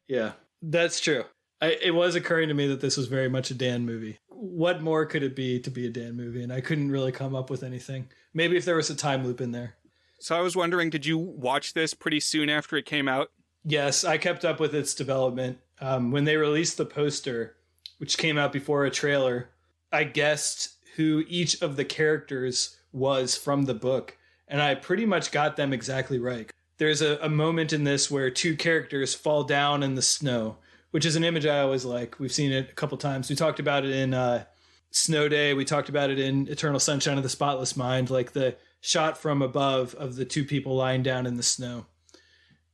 Yeah, that's true. It was occurring to me that this was very much a Dan movie. What more could it be to be a Dan movie? And I couldn't really come up with anything. Maybe if there was a time loop in there. So I was wondering, did you watch this pretty soon after it came out? Yes, I kept up with its development. When they released the poster, which came out before a trailer, I guessed who each of the characters was from the book. And I pretty much got them exactly right. There's a moment in this where two characters fall down in the snow, which is an image I always like. We've seen it a couple times. We talked about it in Snow Day. We talked about it in Eternal Sunshine of the Spotless Mind, like the shot from above of the two people lying down in the snow.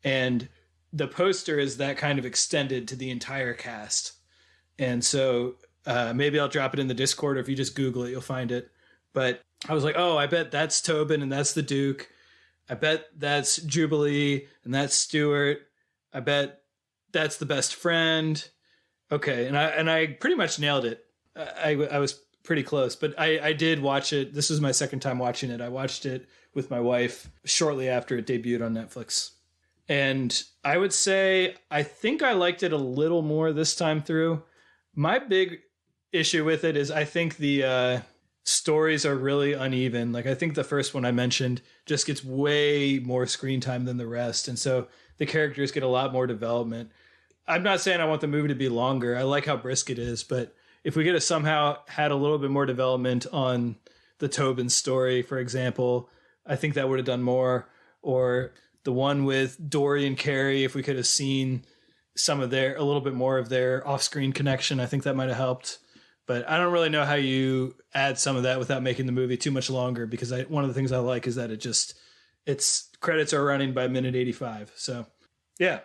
And the poster is that kind of extended to the entire cast. And so maybe I'll drop it in the Discord, or if you just Google it, you'll find it. But I was like, oh, I bet that's Tobin and that's the Duke. I bet that's Jubilee and that's Stuart. I bet that's the best friend. Okay, and I pretty much nailed it. I was pretty close, but I did watch it. This is my second time watching it. I watched it with my wife shortly after it debuted on Netflix. And I would say I think I liked it a little more this time through. My big issue with it is I think the stories are really uneven. Like, I think the first one I mentioned just gets way more screen time than the rest. And so the characters get a lot more development. I'm not saying I want the movie to be longer. I like how brisk it is, but if we could have somehow had a little bit more development on the Tobin story, for example, I think that would have done more. Or the one with Dory and Carrie, if we could have seen a little bit more of their off-screen connection, I think that might have helped. But I don't really know how you add some of that without making the movie too much longer, because one of the things I like is that its credits are running by minute 85. So, yeah.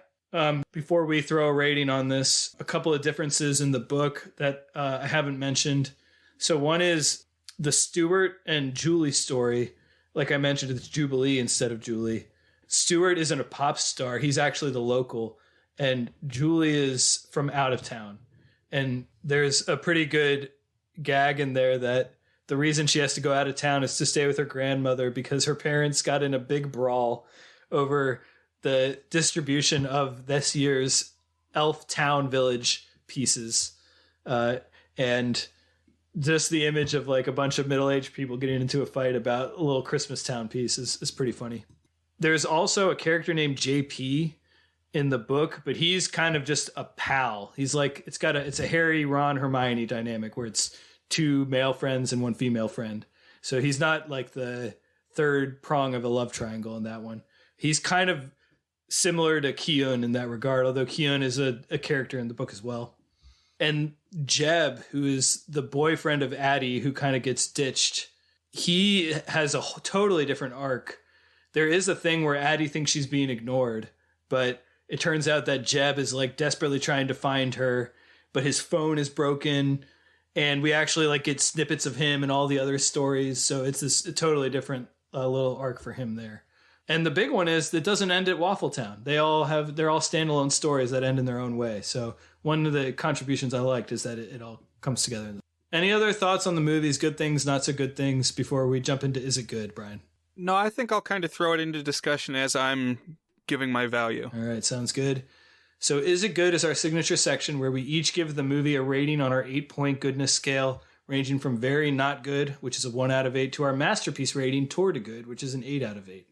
Before we throw a rating on this, a couple of differences in the book that I haven't mentioned. So one is the Stuart and Julie story. Like I mentioned, it's Jubilee instead of Julie. Stuart isn't a pop star. He's actually the local. And Julie is from out of town. And there's a pretty good gag in there that the reason she has to go out of town is to stay with her grandmother because her parents got in a big brawl over the distribution of this year's Elf Town Village pieces. And just the image of like a bunch of middle-aged people getting into a fight about a little Christmas Town piece is pretty funny. There's also a character named JP in the book, but he's kind of just a pal. He's like, it's a Harry, Ron, Hermione dynamic where it's two male friends and one female friend. So he's not like the third prong of a love triangle in that one. He's kind of similar to Kyun in that regard, although Kyun is a character in the book as well. And Jeb, who is the boyfriend of Addie, who kind of gets ditched, he has a totally different arc. There is a thing where Addie thinks she's being ignored, but it turns out that Jeb is like desperately trying to find her, but his phone is broken, and we actually like get snippets of him and all the other stories. So it's this totally different little arc for him there. And the big one is that doesn't end at Waffle Town. They're all standalone stories that end in their own way. So one of the contributions I liked is that it all comes together. Any other thoughts on the movies, good things, not so good things, before we jump into Is It Good, Brian? No, I think I'll kind of throw it into discussion as I'm giving my value. All right, sounds good. So Is It Good is our signature section where we each give the movie a rating on our 8-point goodness scale, ranging from very not good, which is a 1 out of 8, to our masterpiece rating, toward a good, which is an 8 out of 8.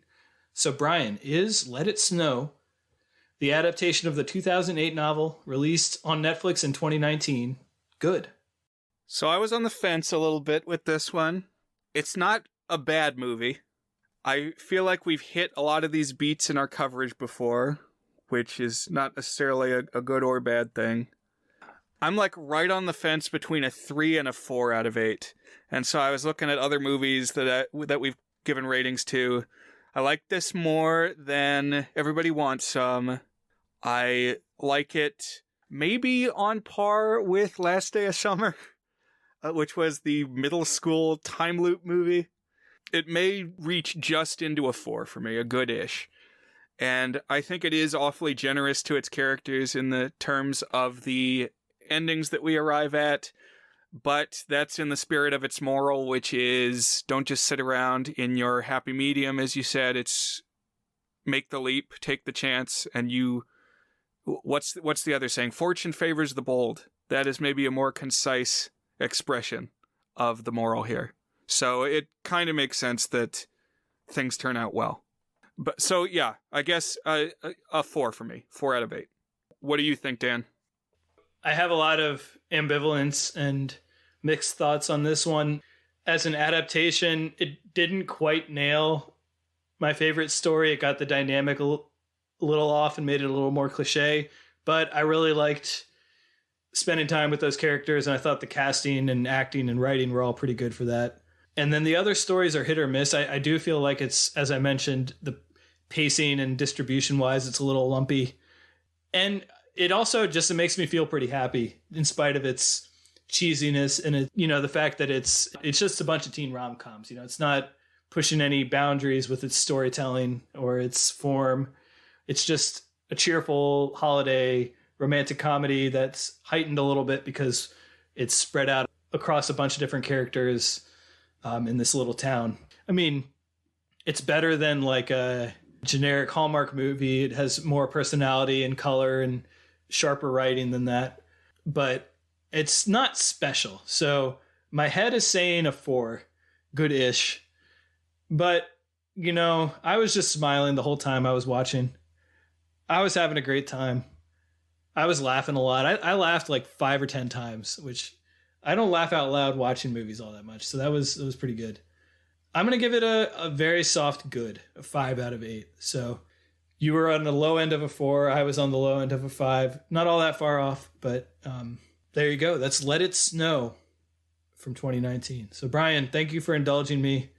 So Brian, is Let It Snow, the adaptation of the 2008 novel released on Netflix in 2019, good? So I was on the fence a little bit with this one. It's not a bad movie. I feel like we've hit a lot of these beats in our coverage before, which is not necessarily a good or bad thing. I'm like right on the fence between a 3 and a 4 out of 8. And so I was looking at other movies that we've given ratings to. I like this more than Everybody Wants Some. I like it maybe on par with Last Day of Summer, which was the middle school time loop movie. It may reach just into a 4 for me, a good-ish. And I think it is awfully generous to its characters in the terms of the endings that we arrive at. But that's in the spirit of its moral, which is don't just sit around in your happy medium, as you said. It's make the leap, take the chance, and you... What's the other saying? Fortune favors the bold. That is maybe a more concise expression of the moral here. So it kind of makes sense that things turn out well. But so, yeah, I guess a 4 for me. 4 out of 8. What do you think, Dan? I have a lot of ambivalence and mixed thoughts on this one. As an adaptation, it didn't quite nail my favorite story. It got the dynamic a little off and made it a little more cliche, but I really liked spending time with those characters, and I thought the casting and acting and writing were all pretty good for that. And then the other stories are hit or miss. I do feel like it's, as I mentioned, the pacing and distribution wise, it's a little lumpy. And it also just, it makes me feel pretty happy in spite of its cheesiness and it, the fact that it's just a bunch of teen rom-coms. It's not pushing any boundaries with its storytelling or its form. It's just a cheerful holiday romantic comedy that's heightened a little bit because it's spread out across a bunch of different characters in this little town. I mean, it's better than like a generic Hallmark movie. It has more personality and color and sharper writing than that, but it's not special. So my head is saying a 4, good-ish, but I was just smiling the whole time I was watching. I was having a great time. I was laughing a lot. I laughed like 5 or 10 times, which I don't laugh out loud watching movies all that much. So it was pretty good. I'm going to give it a very soft good, a 5 out of 8. So you were on the low end of a 4. I was on the low end of a 5. Not all that far off, but there you go. That's Let It Snow from 2019. So Brian, thank you for indulging me.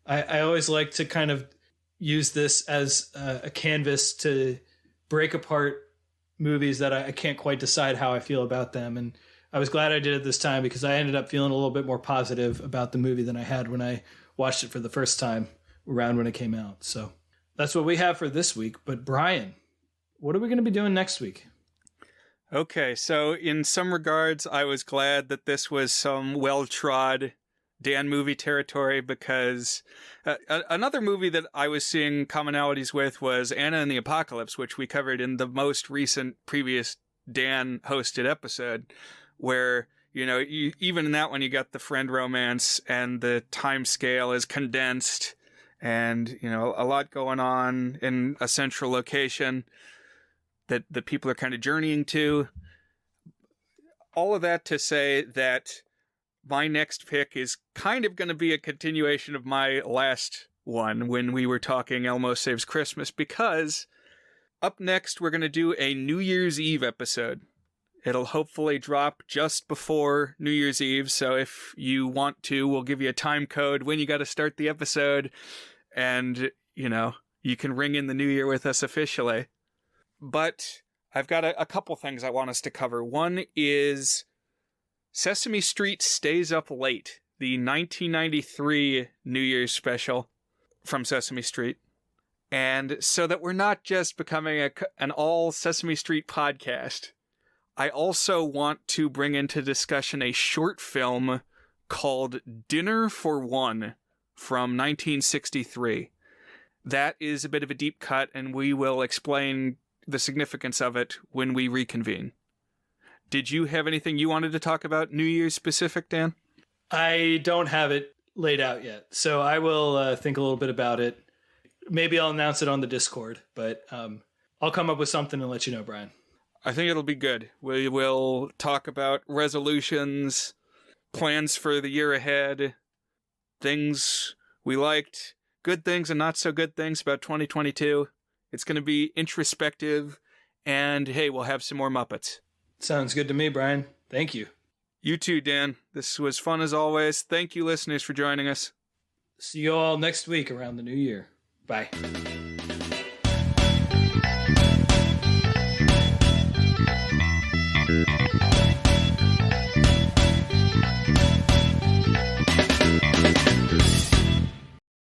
I always like to kind of use this as a canvas to break apart movies that I can't quite decide how I feel about them. And I was glad I did it this time because I ended up feeling a little bit more positive about the movie than I had when I watched it for the first time around when it came out. So that's what we have for this week. But Brian, what are we going to be doing next week? Okay, so in some regards, I was glad that this was some well-trod Dan movie territory because another movie that I was seeing commonalities with was Anna and the Apocalypse, which we covered in the most recent previous Dan hosted episode, where, even in that one, you got the friend romance and the time scale is condensed and, a lot going on in a central location that the people are kind of journeying to. All of that to say that my next pick is kind of going to be a continuation of my last one when we were talking Elmo Saves Christmas, because up next we're going to do a New Year's Eve episode. It'll hopefully drop just before New Year's Eve, so if you want to, we'll give you a time code when you got to start the episode, and, you can ring in the new year with us officially. But I've got a couple things I want us to cover. One is Sesame Street Stays Up Late, the 1993 New Year's special from Sesame Street. And so that we're not just becoming an all Sesame Street podcast, I also want to bring into discussion a short film called Dinner for One from 1963. That is a bit of a deep cut, and we will explain the significance of it when we reconvene. Did you have anything you wanted to talk about New Year's specific, Dan? I don't have it laid out yet, so I will think a little bit about it. Maybe I'll announce it on the Discord, but I'll come up with something and let you know, Brian. I think it'll be good. We will talk about resolutions, plans for the year ahead, things we liked, good things and not so good things about 2022. It's going to be introspective, and hey, we'll have some more Muppets. Sounds good to me, Brian. Thank you. You too, Dan. This was fun as always. Thank you, listeners, for joining us. See you all next week around the new year. Bye.